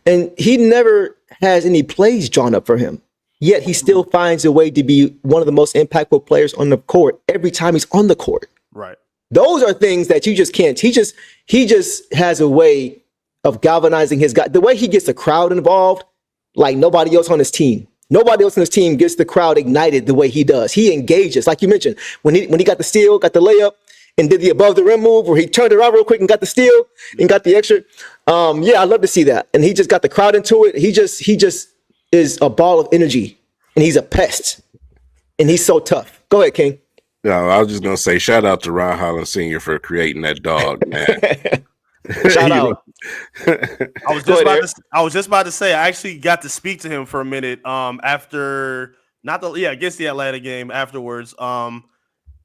And he never has any plays drawn up for him. Yet he still finds a way to be one of the most impactful players on the court every time he's on the court.
Right.
Those are things that you just can't. He just has a way of galvanizing his guy. The way he gets the crowd involved, like nobody else on his team. Nobody else on his team gets the crowd ignited the way he does. He engages, like you mentioned, when he got the steal, got the layup, and did the above the rim move where he turned around real quick and got the steal and got the extra. Yeah, I love to see that. And he just got the crowd into it. He just is a ball of energy, and he's a pest, and he's so tough. Go ahead, King.
No, I was just gonna say, shout out to Ron Holland Sr. for creating that dog, man.
Shout out.
I was just about to say, I actually got to speak to him for a minute after against the Atlanta game afterwards.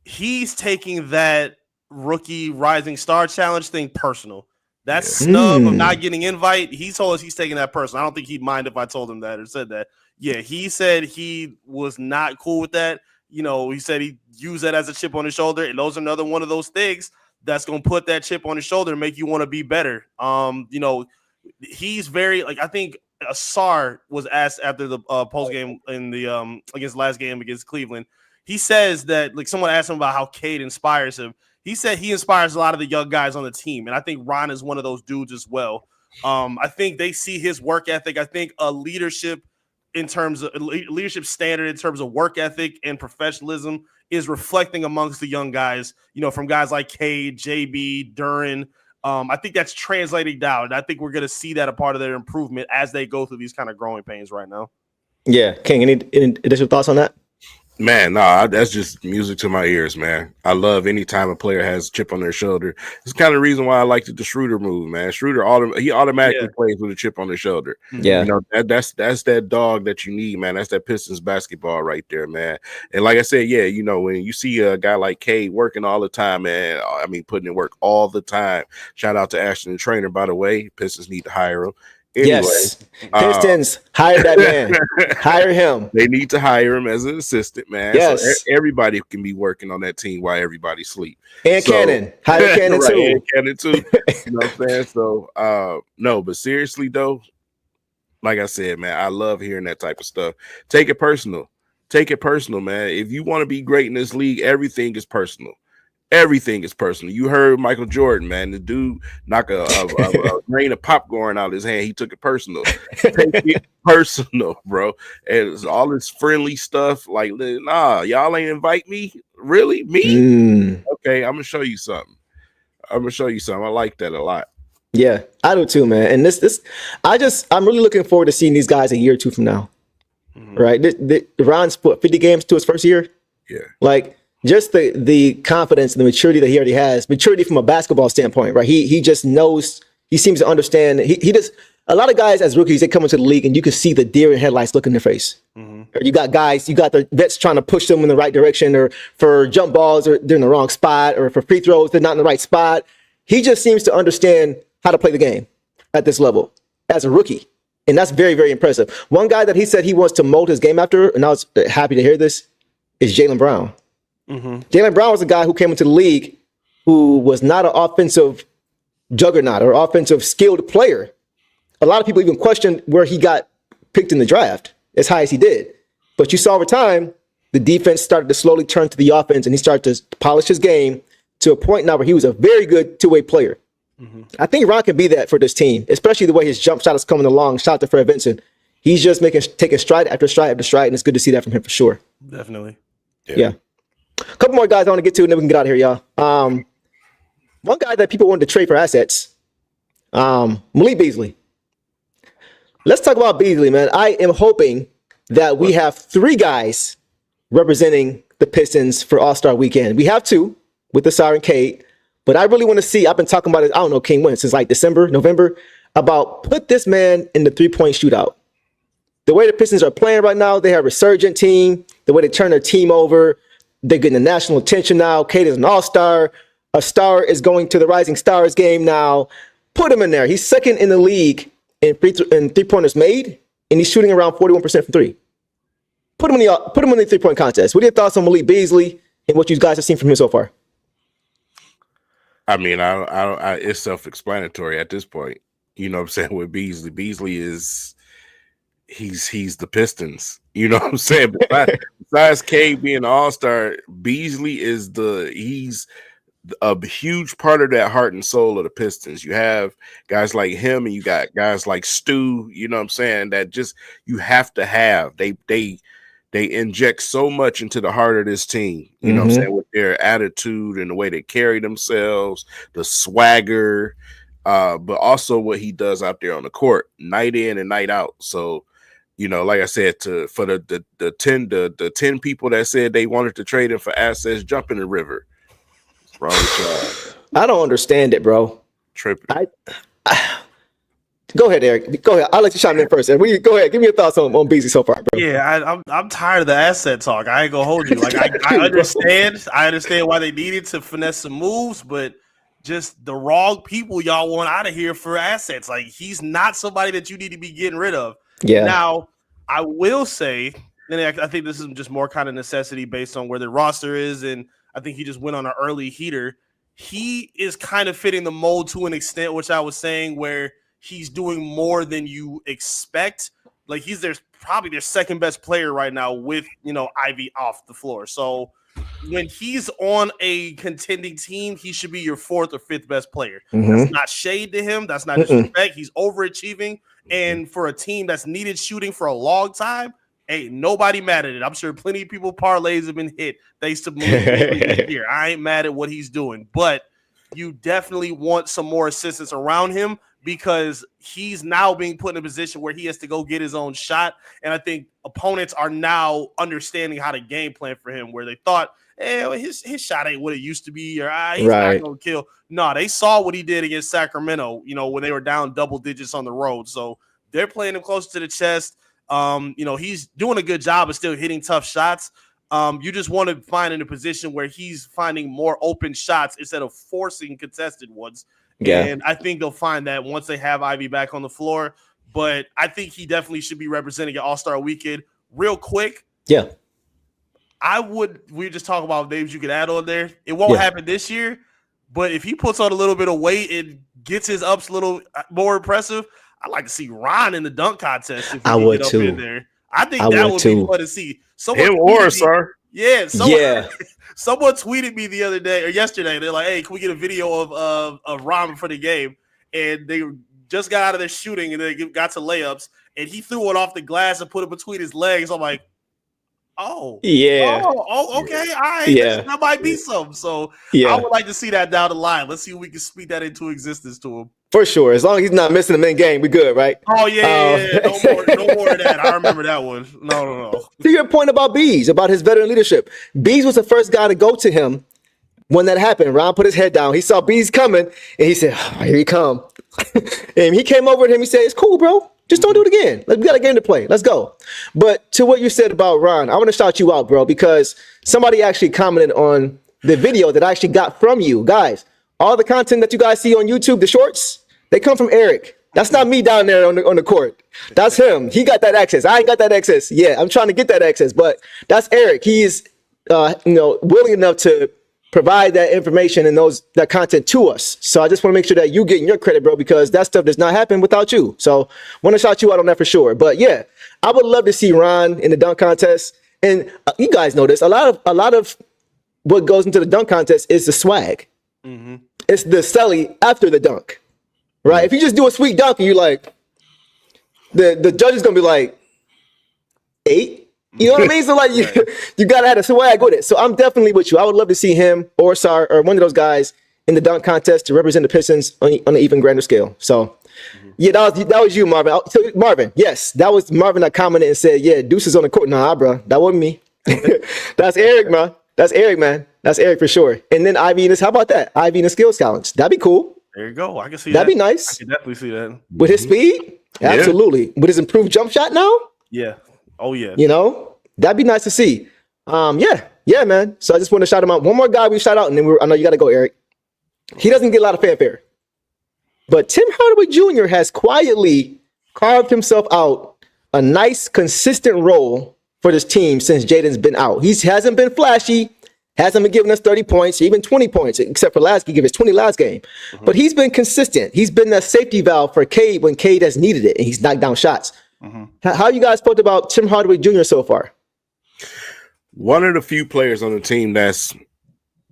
He's taking that rookie rising star challenge thing personal. That snub of not getting invite, he told us he's taking that personal. I don't think he'd mind if I told him that or said that. Yeah, he said he was not cool with that. He said he used that as a chip on his shoulder, and those are another one of those things that's going to put that chip on his shoulder and make you want to be better. He's very, I think Asar was asked after the post game in the against last game against Cleveland. He says that, someone asked him about how Cade inspires him. He said he inspires a lot of the young guys on the team, and I think Ron is one of those dudes as well. I think they see his work ethic. I think a leadership standard in terms of work ethic and professionalism is reflecting amongst the young guys, from guys like Cade, JB, Duran. I think that's translating down, and I think we're going to see that a part of their improvement as they go through these kind of growing pains right now. Yeah.
King, any additional thoughts on that?
Man, no, that's just music to my ears, man. I love any time a player has a chip on their shoulder. It's kind of the reason why I liked the Schroeder move, man. Schroeder, he automatically plays with a chip on his shoulder.
Yeah.
That's that dog that you need, man. That's that Pistons basketball right there, man. And like I said, yeah, when you see a guy like Cade working all the time, man, I mean, putting in work all the time. Shout out to Ashton, the trainer, by the way. Pistons need to hire him. Anyway,
yes, Pistons, hire that man. Hire him.
They need to hire him as an assistant, man.
Yes.
So everybody can be working on that team while everybody sleep.
And Cannon. Hire Cannon
right,
too.
And Cannon too. You know what I'm saying? So, no, but seriously, though, like I said, man, I love hearing that type of stuff. Take it personal. Take it personal, man. If you want to be great in this league, everything is personal. Everything is personal. You heard Michael Jordan, man. The dude knock a grain of popcorn out of his hand. He took it personal. Take it personal, bro. And it's all this friendly stuff. Like, nah, y'all ain't invite me. Really? Me? Okay, I'm gonna show you something. I like that a lot.
Yeah, I do too, man. And I'm really looking forward to seeing these guys a year or two from now. Right? Ron's put 50 games to his first year.
Yeah.
Just the confidence and the maturity that he already has, maturity from a basketball standpoint, right? He just knows, he seems to understand. He just, a lot of guys as rookies, they come into the league and you can see the deer in headlights look in their face. or you got the vets trying to push them in the right direction, or for jump balls, or they're in the wrong spot, or for free throws, they're not in the right spot. He just seems to understand how to play the game at this level as a rookie. And that's very, very impressive. One guy that he said he wants to mold his game after, and I was happy to hear this, is Jaylen Brown. Jaylen Brown was a guy who came into the league who was not an offensive juggernaut or offensive skilled player. A lot of people even questioned where he got picked in the draft as high as he did. But you saw over time, the defense started to slowly turn to the offense, and he started to polish his game to a point now where he was a very good two-way player. I think Ron can be that for this team, especially the way his jump shot is coming along. Shout out to Fred Vincent. He's just taking stride after stride after stride, and it's good to see that from him for sure.
Definitely.
Yeah. A couple more guys I want to get to, and then we can get out of here, y'all. One guy that people wanted to trade for assets, Malik Beasley. Let's talk about Beasley, man. I am hoping that we have 3 guys representing the Pistons for All-Star Weekend. We have 2 with Asar and Cade, but I really want to see. I've been talking about it. I don't know, King, when since like December, November, about put this man in the 3-point shootout. The way the Pistons are playing right now, they have a resurgent team. The way they turn their team over, they're getting the national attention now. Cade is an all-star. A star is going to the Rising Stars game now. Put him in there. He's second in the league in three-pointers made, and he's shooting around 41% from 3. Put him in the 3-point contest. What are your thoughts on Malik Beasley and what you guys have seen from him so far?
I mean, it's self-explanatory at this point. You know what I'm saying? With Beasley, he's the Pistons. You know what I'm saying? Besides Cade being an all-star, Beasley he's a huge part of that heart and soul of the Pistons. You have guys like him, and you got guys like Stu. You know what I'm saying? That just you have to have. They inject so much into the heart of this team. You know what I'm saying? With their attitude and the way they carry themselves, the swagger, but also what he does out there on the court, night in and night out. So, you know, like I said, for the 10 people that said they wanted to trade him for assets, jump in the river. What's wrong with y'all?
I don't understand it, bro.
Tripping.
Go ahead, Eric. Go ahead. I'll let you chime in first. Go ahead. Give me your thoughts on Beasley so far, bro.
Yeah, I'm tired of the asset talk. I ain't gonna hold you. Like I understand. I understand why they needed to finesse some moves, but just the wrong people y'all want out of here for assets. Like he's not somebody that you need to be getting rid of.
Yeah.
Now, I will say, and I think this is just more kind of necessity based on where the roster is, and I think he just went on an early heater. He is kind of fitting the mold to an extent, which I was saying, where he's doing more than you expect. Like he's probably their second best player right now with, Ivy off the floor. So when he's on a contending team, he should be your 4th or 5th best player. That's not shade to him. That's not disrespect. He's overachieving. And for a team that's needed shooting for a long time, ain't nobody mad at it. I'm sure plenty of people parlays have been hit thanks to Malik here. I ain't mad at what he's doing, but you definitely want some more assistance around him because he's now being put in a position where he has to go get his own shot. And I think opponents are now understanding how to game plan for him, where they thought, his shot ain't what it used to be, or he's not going to kill. No, they saw what he did against Sacramento, when they were down double digits on the road. So they're playing him close to the chest. He's doing a good job of still hitting tough shots. You just want to find in a position where he's finding more open shots instead of forcing contested ones. Yeah. And I think they'll find that once they have Ivy back on the floor. But I think he definitely should be representing an All-Star Weekend. Real quick.
Yeah.
We just talk about names you could add on there. It won't happen this year, but if he puts on a little bit of weight and gets his ups a little more impressive, I'd like to see Ron in the dunk contest. If he
I would
get up
too.
In there. I think that would be fun to see.
Him or sir.
Yeah. Someone tweeted me the other day or yesterday. They're like, "Hey, can we get a video of Ron for the game?" And they just got out of their shooting and they got to layups, and he threw it off the glass and put it between his legs. I'm like, oh, yeah. Oh, okay. All right. Yeah. That might be something. So I would like to see that down the line. Let's see if we can speak that into existence to him.
For sure. As long as he's not missing a main game, we good, right?
Oh, yeah. No more of that. I remember that one. No.
To your point about Bees, about his veteran leadership, Bees was the first guy to go to him when that happened. Ron put his head down. He saw Bees coming, and he said, oh, here he come. And he came over to him. He said, it's cool, bro. Just don't do it again. We got a game to play. Let's go. But to what you said about Ron, I want to shout you out, bro, because somebody actually commented on the video that I actually got from you. Guys, all the content that you guys see on YouTube, the shorts, they come from Eric. That's not me down there on the court. That's him. He got that access. I ain't got that access. Yeah, I'm trying to get that access, but that's Eric. He's willing enough to provide that information and that content to us. So I just want to make sure that you getting your credit, bro, because that stuff does not happen without you. So want to shout you out on that for sure. But yeah, I would love to see Ron in the dunk contest. And you guys know this. A lot of what goes into the dunk contest is the swag. Mm-hmm. It's the celly after the dunk, right? Mm-hmm. If you just do a sweet dunk and you're like, the judge is gonna be like 8. You know what I mean? So like you gotta have a swag with it. So I'm definitely with you. I would love to see him or Sar or one of those guys in the dunk contest to represent the Pistons on an even grander scale. So yeah, that was you, Marvin. So, Marvin, yes, that was Marvin that commented and said, yeah, Deuce is on the court. Nah, bro, that wasn't me. That's Eric, man. That's Eric, man. That's Eric for sure. And then Ivy in this, how about that? Ivy in the skills challenge. That'd be cool.
There you go. I can see
That'd
that.
be nice.
I can definitely see that.
With his speed? Absolutely. With his improved jump shot now?
Yeah. Oh, yeah.
You know, that'd be nice to see. Yeah, man. So I just want to shout him out. One more guy we shout out, and then I know you got to go, Eric. He doesn't get a lot of fanfare. But Tim Hardaway Jr. has quietly carved himself out a nice, consistent role for this team since Jaden's been out. He hasn't been flashy, hasn't been giving us 30 points, even 20 points, except for he gave us 20 last game. Mm-hmm. But he's been consistent. He's been that safety valve for Cade when Cade has needed it, and he's knocked down shots. Mm-hmm. How you guys felt about Tim Hardaway Jr. so far?
One of the few players on the team that's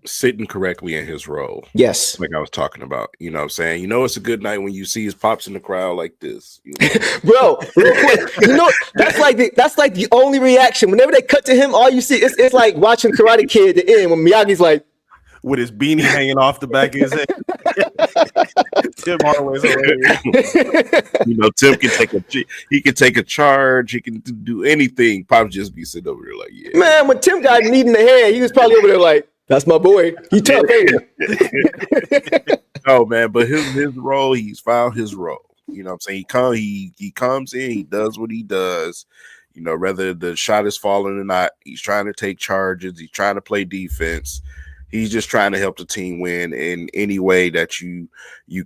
sitting correctly in his role.
Yes.
Like I was talking about. You know what I'm saying? You know it's a good night when you see his pops in the crowd like this. You know?
Bro, real quick. You know, that's like the only reaction. Whenever they cut to him, all you see it's like watching Karate Kid at the end when Miyagi's like
with his beanie hanging off the back of his head. Tim Hardaway's hilarious.
You know, Tim can take a charge, he can do anything. Pops just be sitting over there like, yeah.
Man, when Tim got kneed in the head, he was probably over there like, that's my boy. He tough, ain't he?
Oh man, but his role, he's found his role. You know what I'm saying? He comes in, he does what he does. You know, whether the shot is falling or not, he's trying to take charges, he's trying to play defense. He's just trying to help the team win in any way that you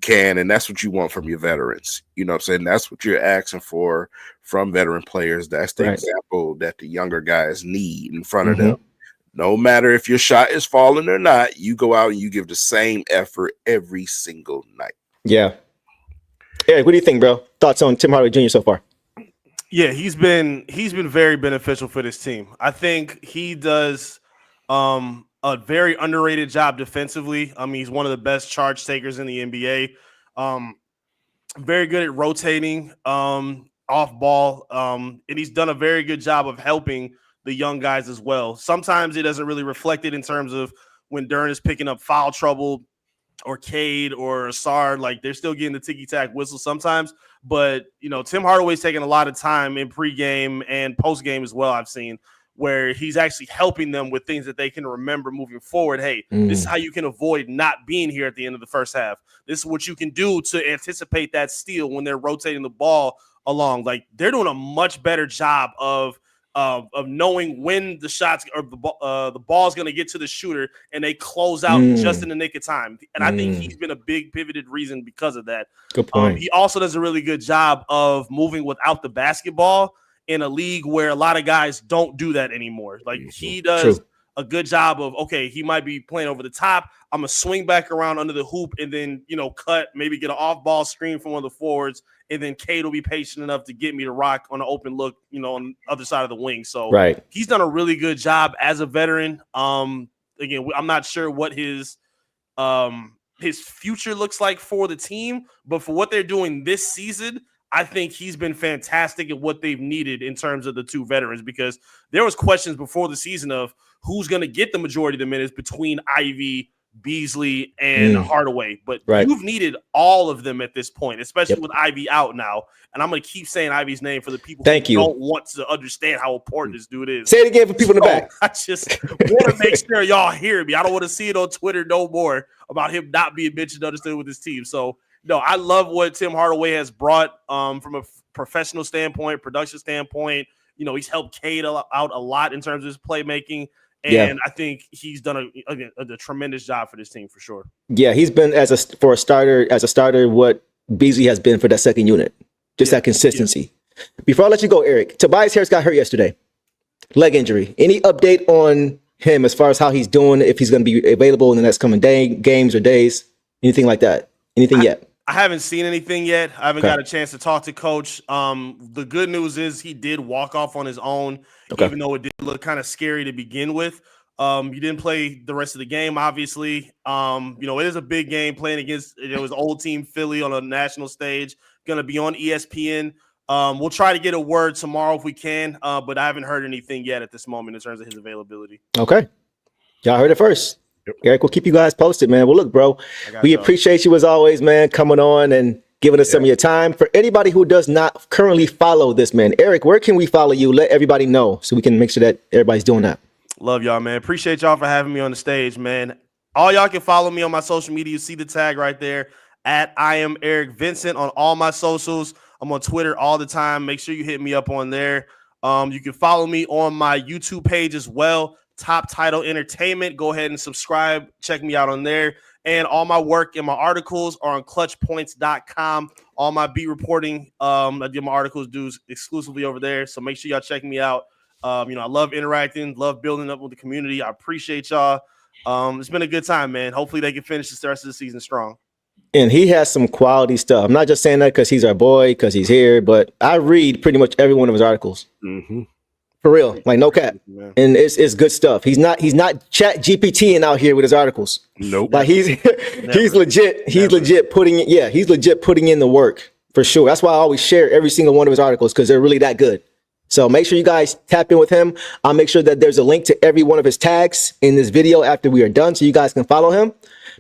can, and that's what you want from your veterans. You know what I'm saying? That's what you're asking for from veteran players. That's the example that the younger guys need in front of them. No matter if your shot is falling or not, you go out and you give the same effort every single night.
Yeah. Eric, what do you think, bro? Thoughts on Tim Hardaway Jr. so far?
Yeah, he's been very beneficial for this team. I think he does a very underrated job defensively. I mean, he's one of the best charge takers in the NBA. Very good at rotating off ball. And he's done a very good job of helping the young guys as well. Sometimes it doesn't really reflect it in terms of when Dern is picking up foul trouble or Cade or Sard, like they're still getting the ticky-tack whistle sometimes. But, you know, Tim Hardaway's taking a lot of time in pregame and postgame as well, I've seen, where he's actually helping them with things that they can remember moving forward. Hey, this is how you can avoid not being here at the end of the first half. This is what you can do to anticipate that steal when they're rotating the ball along. Like, they're doing a much better job of knowing when the shots or the ball is going to get to the shooter, and they close out just in the nick of time. And I think he's been a big pivoted reason because of that.
Good point.
He also does a really good job of moving without the basketball in a league where a lot of guys don't do that anymore. Like, he does a good job of, okay, he might be playing over the top. I'm going to swing back around under the hoop and then, you know, cut, maybe get an off-ball screen from one of the forwards, and then Cade will be patient enough to get me to rock on an open look, you know, on the other side of the wing. So he's done a really good job as a veteran. Again, I'm not sure what his future looks like for the team, but for what they're doing this season, I think he's been fantastic at what they've needed in terms of the two veterans, because there was questions before the season of who's going to get the majority of the minutes between Ivy, Beasley, and Hardaway. But you've needed all of them at this point, especially with Ivy out now. And I'm going to keep saying Ivy's name for the people who don't want to understand how important this dude is.
Say it again for people in the back.
I just want to make sure y'all hear me. I don't want to see it on Twitter no more about him not being mentioned, understood with his team. So, No, I love what Tim Hardaway has brought from a professional standpoint, production standpoint. He's helped Cade out a lot in terms of his playmaking. And I think he's done a tremendous job for this team for sure.
Yeah, he's been as a starter what Beasley has been for that second unit. Just that consistency. Yeah. Before I let you go, Eric, Tobias Harris got hurt yesterday. Leg injury. Any update on him as far as how he's doing, if he's going to be available in the next coming games or days, anything like that? Anything yet?
I haven't seen anything yet. I haven't got a chance to talk to Coach. The good news is he did walk off on his own, even though it did look kind of scary to begin with. He didn't play the rest of the game, obviously. It is a big game playing against his old team, Philly, on a national stage. Going to be on ESPN. We'll try to get a word tomorrow if we can, but I haven't heard anything yet at this moment in terms of his availability.
Okay. Y'all heard it first. Yep. Eric, we'll keep you guys posted, man. Well, look, bro, we appreciate you as always, man, coming on and giving us some of your time. For anybody who does not currently follow this, man, Eric, where can we follow you? Let everybody know so we can make sure that everybody's doing that.
Love y'all, man. Appreciate y'all for having me on the stage, man. All y'all can follow me on my social media. You see the tag right there at I am Eric Vincent on all my socials. I'm on Twitter all the time. Make sure you hit me up on there. You can follow me on my YouTube page as well, Top Title Entertainment. Go ahead and subscribe. Check me out on there. And all my work and my articles are on clutchpoints.com. All my beat reporting, I do my articles exclusively over there. So make sure y'all check me out. I love interacting, love building up with the community. I appreciate y'all. It's been a good time, man. Hopefully they can finish the rest of the season strong.
And he has some quality stuff. I'm not just saying that because he's our boy, because he's here, but I read pretty much every one of his articles. Mm-hmm. For real, like no cap. Yeah. And it's good stuff. He's not chat GPTing out here with his articles.
Nope.
Like he's legit. He's legit putting in the work for sure. That's why I always share every single one of his articles because they're really that good. So make sure you guys tap in with him. I'll make sure that there's a link to every one of his tags in this video after we are done so you guys can follow him.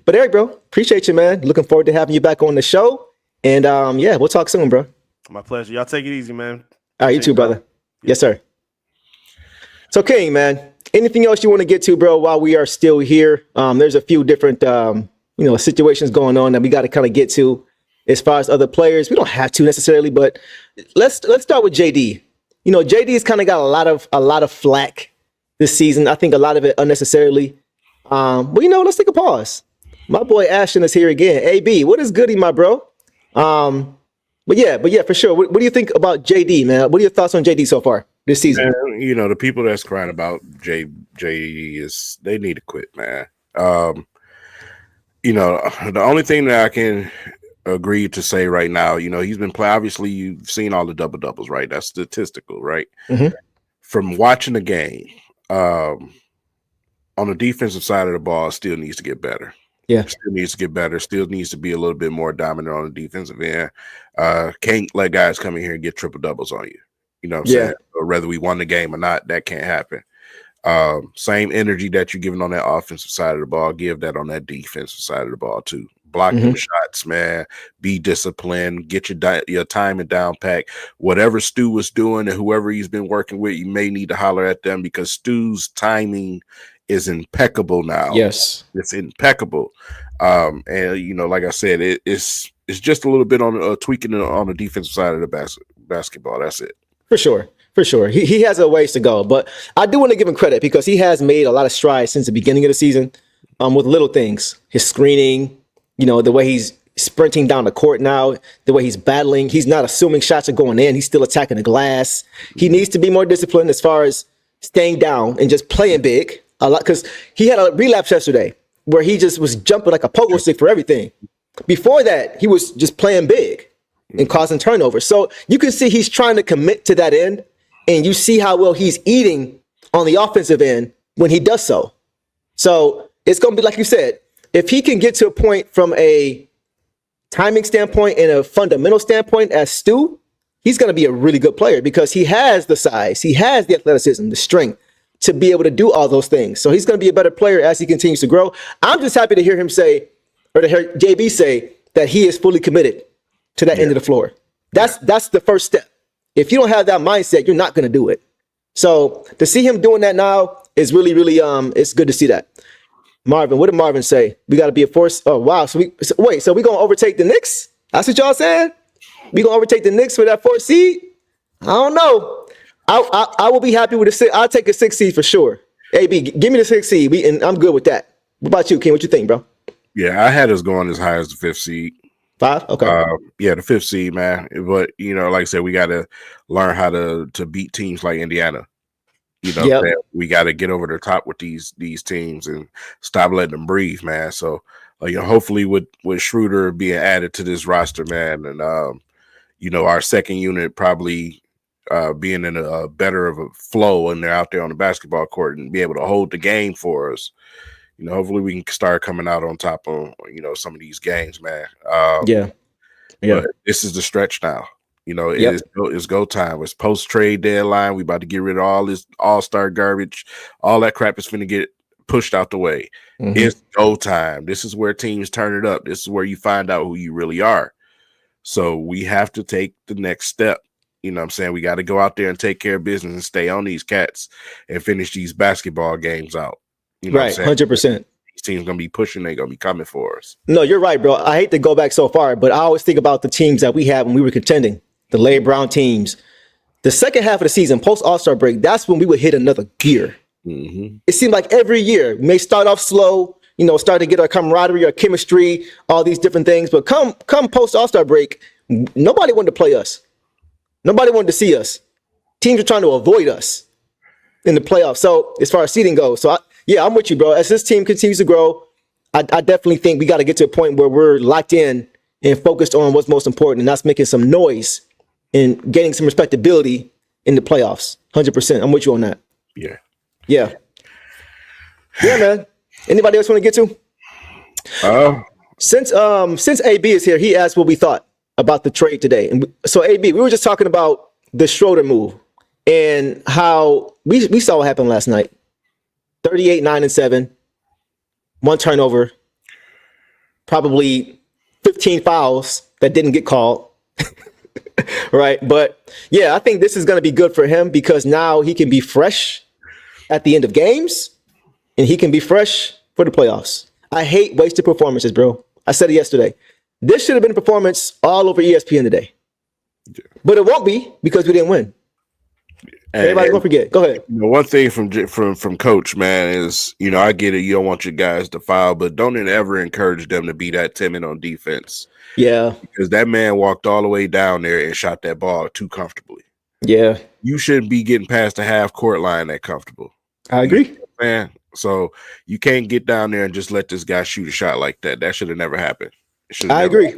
But Eric, bro, appreciate you, man. Looking forward to having you back on the show. And we'll talk soon, bro.
My pleasure. Y'all take it easy, man.
All right, you too, brother. Yes, sir. So, King, man, anything else you want to get to, bro, while we are still here? There's a few different, situations going on that we got to kind of get to as far as other players. We don't have to necessarily, but let's start with JD. JD's kind of got a lot of flack this season. I think a lot of it unnecessarily. But let's take a pause. My boy Ashton is here again. AB, what is goody, my bro? But yeah, for sure. What do you think about JD, man? What are your thoughts on JD so far this season?
Man, the people that's crying about JD is they need to quit, man. The only thing that I can agree to say right now, he's been playing. Obviously, you've seen all the double doubles, right? That's statistical, right? Mm-hmm. From watching the game, on the defensive side of the ball, still needs to get better.
Yeah,
still needs to get better. Still needs to be a little bit more dominant on the defensive end. Can't let guys come in here and get triple doubles on you. You know what I'm saying? Or whether we won the game or not, that can't happen. Same energy that you're giving on that offensive side of the ball, give that on that defensive side of the ball too. Block them shots, man. Be disciplined. Get your timing down pat. Whatever Stu was doing and whoever he's been working with, you may need to holler at them because Stu's timing is impeccable now.
Yes,
it's impeccable. And like I said, it's just a little bit on tweaking on the defensive side of the basketball. That's it. For
sure. He has a ways to go, but I do want to give him credit because he has made a lot of strides since the beginning of the season. With little things, his screening, the way he's sprinting down the court now, the way he's battling. He's not assuming shots are going in. He's still attacking the glass. He needs to be more disciplined as far as staying down and just playing big. A lot, because he had a relapse yesterday where he just was jumping like a pogo stick for everything. Before that, he was just playing big and causing turnovers. So you can see he's trying to commit to that end, and you see how well he's eating on the offensive end when he does so. So it's going to be like you said, if he can get to a point from a timing standpoint and a fundamental standpoint as Stu, he's going to be a really good player because he has the size, he has the athleticism, the strength to be able to do all those things. So he's going to be a better player as he continues to grow. I'm just happy to hear him say, or to hear JB say, that he is fully committed to that end of the floor. That's the first step. If you don't have that mindset, you're not going to do it. So to see him doing that now is really, really, it's good to see that. Marvin, what did Marvin say? We got to be a force. Oh, wow. So we going to overtake the Knicks? That's what y'all saying? We gonna overtake the Knicks for that 4th seed? I don't know. I will be happy with a 6. I'll take a 6 seed for sure. AB, give me the 6 seed. And I'm good with that. What about you, King? What you think, bro?
Yeah, I had us going as high as the 5th seed.
5? Okay.
Yeah, the 5th seed, man. But like I said, we got to learn how to beat teams like Indiana.
Yep.
We got to get over the top with these teams and stop letting them breathe, man. So, hopefully with Schroeder being added to this roster, man, and our second unit probably being in a better of a flow and they're out there on the basketball court and be able to hold the game for us. Hopefully we can start coming out on top of some of these games, man.
Yeah.
But this is the stretch now. It's go time. It's post trade deadline. We about to get rid of all this all-star garbage. All that crap is finna get pushed out the way. Mm-hmm. It's go time. This is where teams turn it up. This is where you find out who you really are. So we have to take the next step. You know what I'm saying? We got to go out there and take care of business and stay on these cats and finish these basketball games out.
Right, 100%.
These teams going to be pushing. They're going to be coming for us.
No, you're right, bro. I hate to go back so far, but I always think about the teams that we had when we were contending, the Larry Brown teams. The second half of the season, post All-Star break, that's when we would hit another gear. Mm-hmm. It seemed like every year, we may start off slow, start to get our camaraderie, our chemistry, all these different things. But come post All-Star break, nobody wanted to play us. Nobody wanted to see us. Teams are trying to avoid us in the playoffs. So as far as seeding goes, I'm with you, bro. As this team continues to grow, I definitely think we got to get to a point where we're locked in and focused on what's most important, and that's making some noise and getting some respectability in the playoffs. 100%. I'm with you on that.
Yeah.
Yeah. Yeah, man. Anybody else want to get to? Since AB is here, he asked what we thought about the trade today. And so AB, we were just talking about the Schroeder move and how we saw what happened last night. 38, 9, and 7. 1 turnover. Probably 15 fouls that didn't get called. Right? But yeah, I think this is going to be good for him because now he can be fresh at the end of games and he can be fresh for the playoffs. I hate wasted performances, bro. I said it yesterday. This should have been a performance all over ESPN today. Yeah. But it won't be because we didn't win. Everybody's gonna forget. Go ahead.
One thing from Coach, man, is I get it. You don't want your guys to foul, but don't ever encourage them to be that timid on defense.
Yeah,
because that man walked all the way down there and shot that ball too comfortably.
Yeah,
you shouldn't be getting past the half court line that comfortable.
I agree,
man. So you can't get down there and just let this guy shoot a shot like that. That should have never happened.
I agree.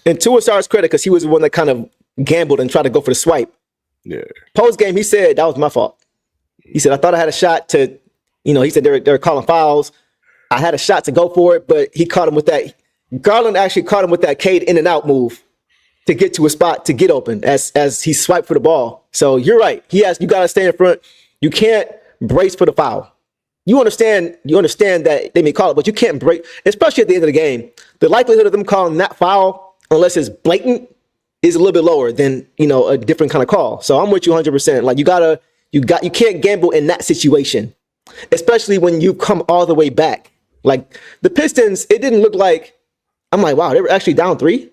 And to Asar's credit, because he was the one that kind of gambled and tried to go for the swipe.
Yeah.
Post game, he said that was my fault. He said I thought I had a shot to, he said they're calling fouls. I had a shot to go for it, but he caught him with that. Garland actually caught him with that Cade in and out move to get to a spot to get open as he swiped for the ball. So you're right. You got to stay in front. You can't brace for the foul. You understand that they may call it, but you can't break, especially at the end of the game. The likelihood of them calling that foul, unless it's blatant, is a little bit lower than, a different kind of call. So I'm with you 100%. Like you can't gamble in that situation, especially when you come all the way back. Like the Pistons, it didn't look like, I'm like, wow, they were actually down 3.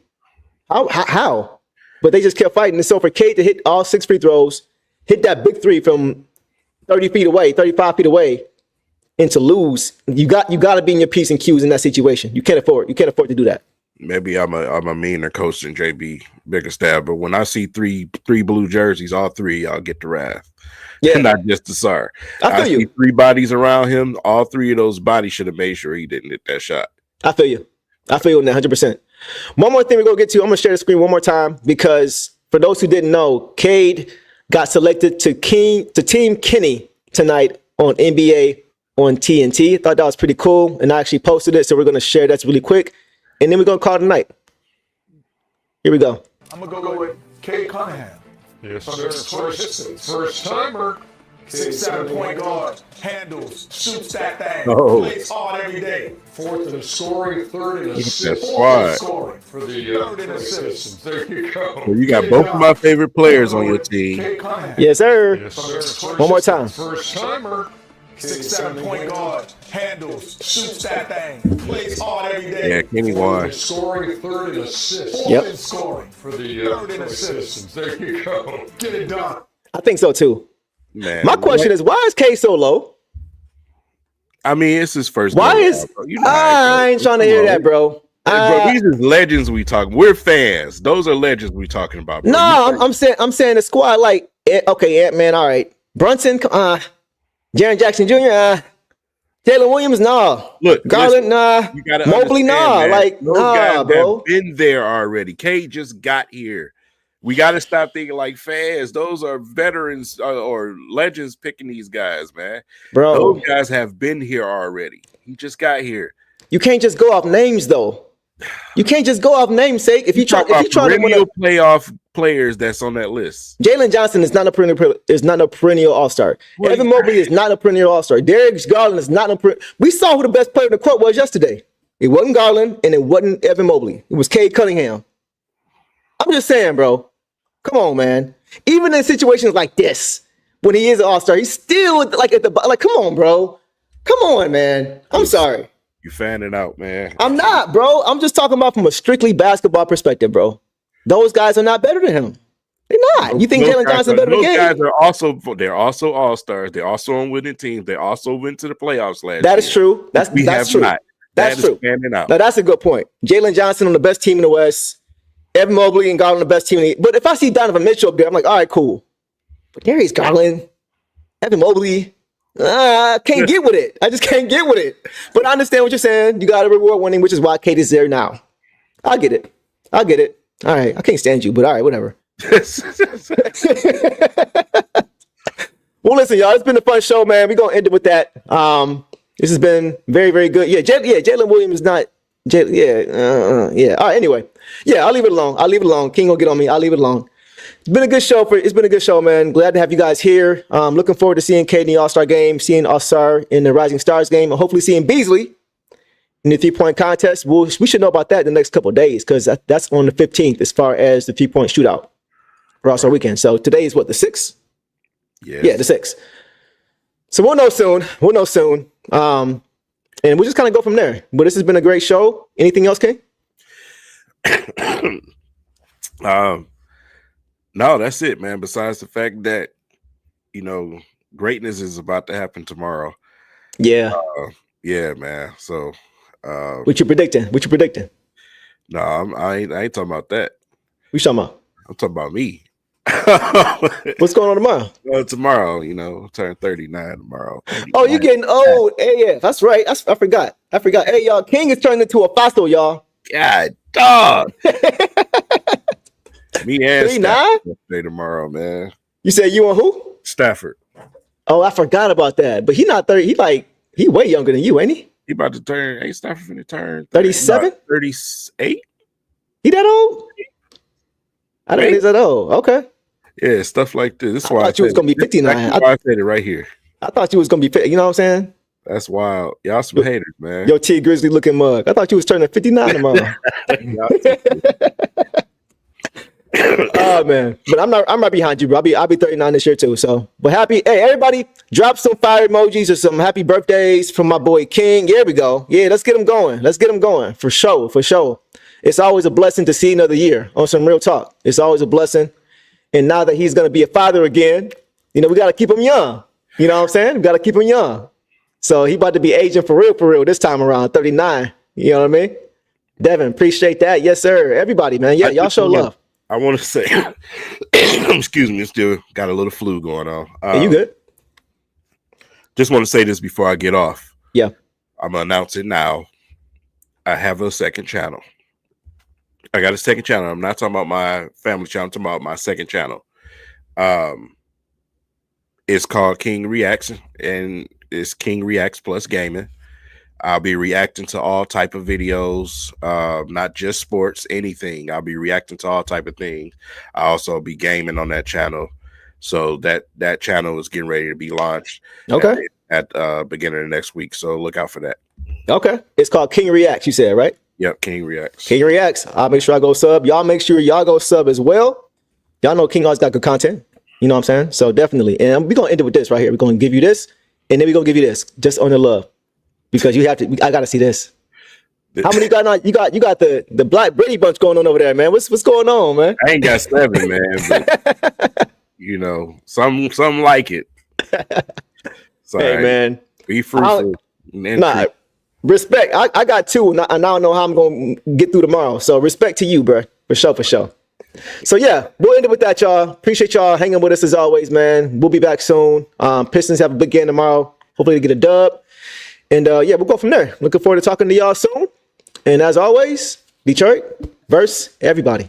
How? But they just kept fighting. And so for Cade to hit all 6 free throws, hit that big 3 from 30 feet away, 35 feet away, and to lose, you got to be in your P's and Q's in that situation. You can't afford to do that.
Maybe I'm a meaner coach than JB Bickerstaff, but when I see three blue jerseys, all 3 y'all get the wrath. Yeah, not just the Sar. I see 3 bodies around him. All 3 of those bodies should have made sure he didn't hit that shot.
I feel you on that 100%. One more thing we're gonna get to. I'm gonna share the screen one more time because for those who didn't know, Cade got selected to Team Kenny tonight on NBA on TNT. I thought that was pretty cool, and I actually posted it, so we're gonna share that really quick, and then we're gonna call it a night. Here we go.
I'm gonna go with Cade Cunningham.
Yes, sir.
First timer. 6'7" point guard, handles, shoots that thing, plays hard every day.
Fourth in scoring, third in assists.
Scoring
for the third in assists. There you go.
So you got both of my favorite players on your team.
Yes, sir. One more time.
First timer.
6'7" point guard, handles, shoots that thing, plays hard every day.
Yeah, Kenny Wine.
Scoring third in assists.
Yep.
In scoring.
For the
Third in
Pistons. There you go.
Get it done.
I think so too.
Man,
My question is, why is K so low?
I mean, it's his first.
Why
game
is
out, bro. You know
I ain't trying to hear that, bro.
Bro, these is legends we talking. We're fans. Those are legends we talking about. Bro.
No, I'm saying the squad like okay, Ant-Man, all right. Brunson, Jaren Jackson Jr., Jalen Williams, nah.
Look,
Garland,
listen,
nah.
you gotta
Mobley,
understand,
nah.
man.
Like,
those
nah,
guys
bro.
have been there already. K just got here. We got to stop thinking like fans. Those are veterans or legends picking these guys, man.
Bro,
those guys have been here already. He just got here.
You can't just go off names, though. You can't just go off namesake. If you try to
perennial playoff players that's on that list.
Jalen Johnson is not a perennial all-star. Evan Mobley is not a perennial all-star. Darius Garland is not a perennial. We saw who the best player in the court was yesterday. It wasn't Garland and it wasn't Evan Mobley. It was Cade Cunningham. I'm just saying, bro. Come on, man. Even in situations like this, when he is an all-star, he's still like at the like. Come on, bro. Come on, man. I'm sorry.
You fanning out, man.
I'm not, bro. I'm just talking about from a strictly basketball perspective, bro. Those guys are not better than him. They're not. You think Jalen Johnson better than Cade?
Those guys are they're also all-stars. They're also on winning teams. They also went to the playoffs last year.
That is true. That's true.
Not.
That's true.
Out.
Now that's a good point. Jalen Johnson on the best team in the West. Evan Mobley and Garland on the best team in the. But if I see Donovan Mitchell up there, I'm like, all right, cool. But Darius Garland, Evan Mobley, I can't get with it. I just can't get with it. But I understand what you're saying. You got to reward winning, which is why Kate is there now. I get it. All right. I can't stand you, but all right, whatever. Well, listen, y'all. It's been a fun show, man. We're gonna end it with that. This has been very, very good. Yeah, Jalen Williams is not. Yeah. All right. Anyway, yeah, I'll leave it alone. King will get on me. I'll leave it alone. It's been a good show, man. Glad to have you guys here. Looking forward to seeing Cade in the All-Star game, seeing All-Star in the Rising Stars game, and hopefully seeing Beasley in the three-point contest. We should know about that in the next couple of days because that's on the 15th as far as the three-point shootout for All-Star weekend. So today is what, the 6th?
Yes.
Yeah, the 6th. So we'll know soon. And we'll just kind of go from there. But this has been a great show. Anything else, King?
No, that's it, man. Besides the fact that, greatness is about to happen tomorrow.
Yeah.
Yeah, man. So,
what you predicting?
No, I ain't talking about that.
What you talking about?
I'm talking about me.
What's going on tomorrow?
Tomorrow, turn 39 tomorrow. 39.
Oh, you getting old. Yeah, that's right. I forgot. Hey, y'all, King is turning into a fossil, y'all.
God, dog. Me and
39?
Stafford play tomorrow, man.
You said you and who?
Stafford.
Oh, I forgot about that. But he not 30. He way younger than you, ain't he?
He about to turn. Ain't Stafford finna turn
37?
38?
He that old? I didn't think he's that old. Okay.
Yeah, stuff like this. This is
I
why
thought you was gonna be 59.
That's why I said it right here.
I thought you was gonna be. You know what I'm saying?
That's wild. Y'all some haters, man.
Yo, T Grizzly looking mug. I thought you was turning 59 tomorrow. Oh man, but I'm right behind you, bro. I'll be 39 this year too. So, but happy. Hey, everybody, drop some fire emojis or some happy birthdays from my boy King. Here we go. Yeah, let's get him going. For sure. It's always a blessing to see another year. On some real talk, it's always a blessing. And now that he's gonna be a father again, we gotta keep him young. You know what I'm saying? We gotta keep him young. So he about to be aging for real this time around, 39. You know what I mean? Devin, appreciate that. Yes, sir. Everybody, man. Yeah, y'all show love.
I want to say, excuse me, still got a little flu going on.
Hey, you good?
Just want to say this before I get off.
Yeah.
I'm going to announce it now. I have a second channel. I got a second channel. I'm not talking about my family channel. I'm talking about my second channel. It's called King Reacts, and it's King Reacts Plus Gaming. I'll be reacting to all type of videos, not just sports, anything. I'll be reacting to all type of things. I'll also be gaming on that channel. So that channel is getting ready to be launched.
Okay.
At beginning of next week. So look out for that.
Okay. It's called King Reacts, you said, right?
Yep, King Reacts.
King Reacts. I'll make sure I go sub. Y'all make sure y'all go sub as well. Y'all know King always got good content. You know what I'm saying? So definitely. And we're going to end it with this right here. We're going to give you this. and then we gonna give you this just on the love because you have to. I gotta see this. How many you got now? You got the Black Brady bunch going on over there, man. What's going on, man?
I ain't got 7, man, but you know, some like it.
Hey, man,
be fruitful.
Nah, respect. I got 2, and I don't know how I'm gonna get through tomorrow. So respect to you, bro, for sure. So yeah, we'll end it with that, y'all. Appreciate y'all hanging with us as always, man. We'll be back soon. Pistons have a big game tomorrow. Hopefully, they get a dub, and yeah, we'll go from there. Looking forward to talking to y'all soon. And as always, Detroit versus everybody.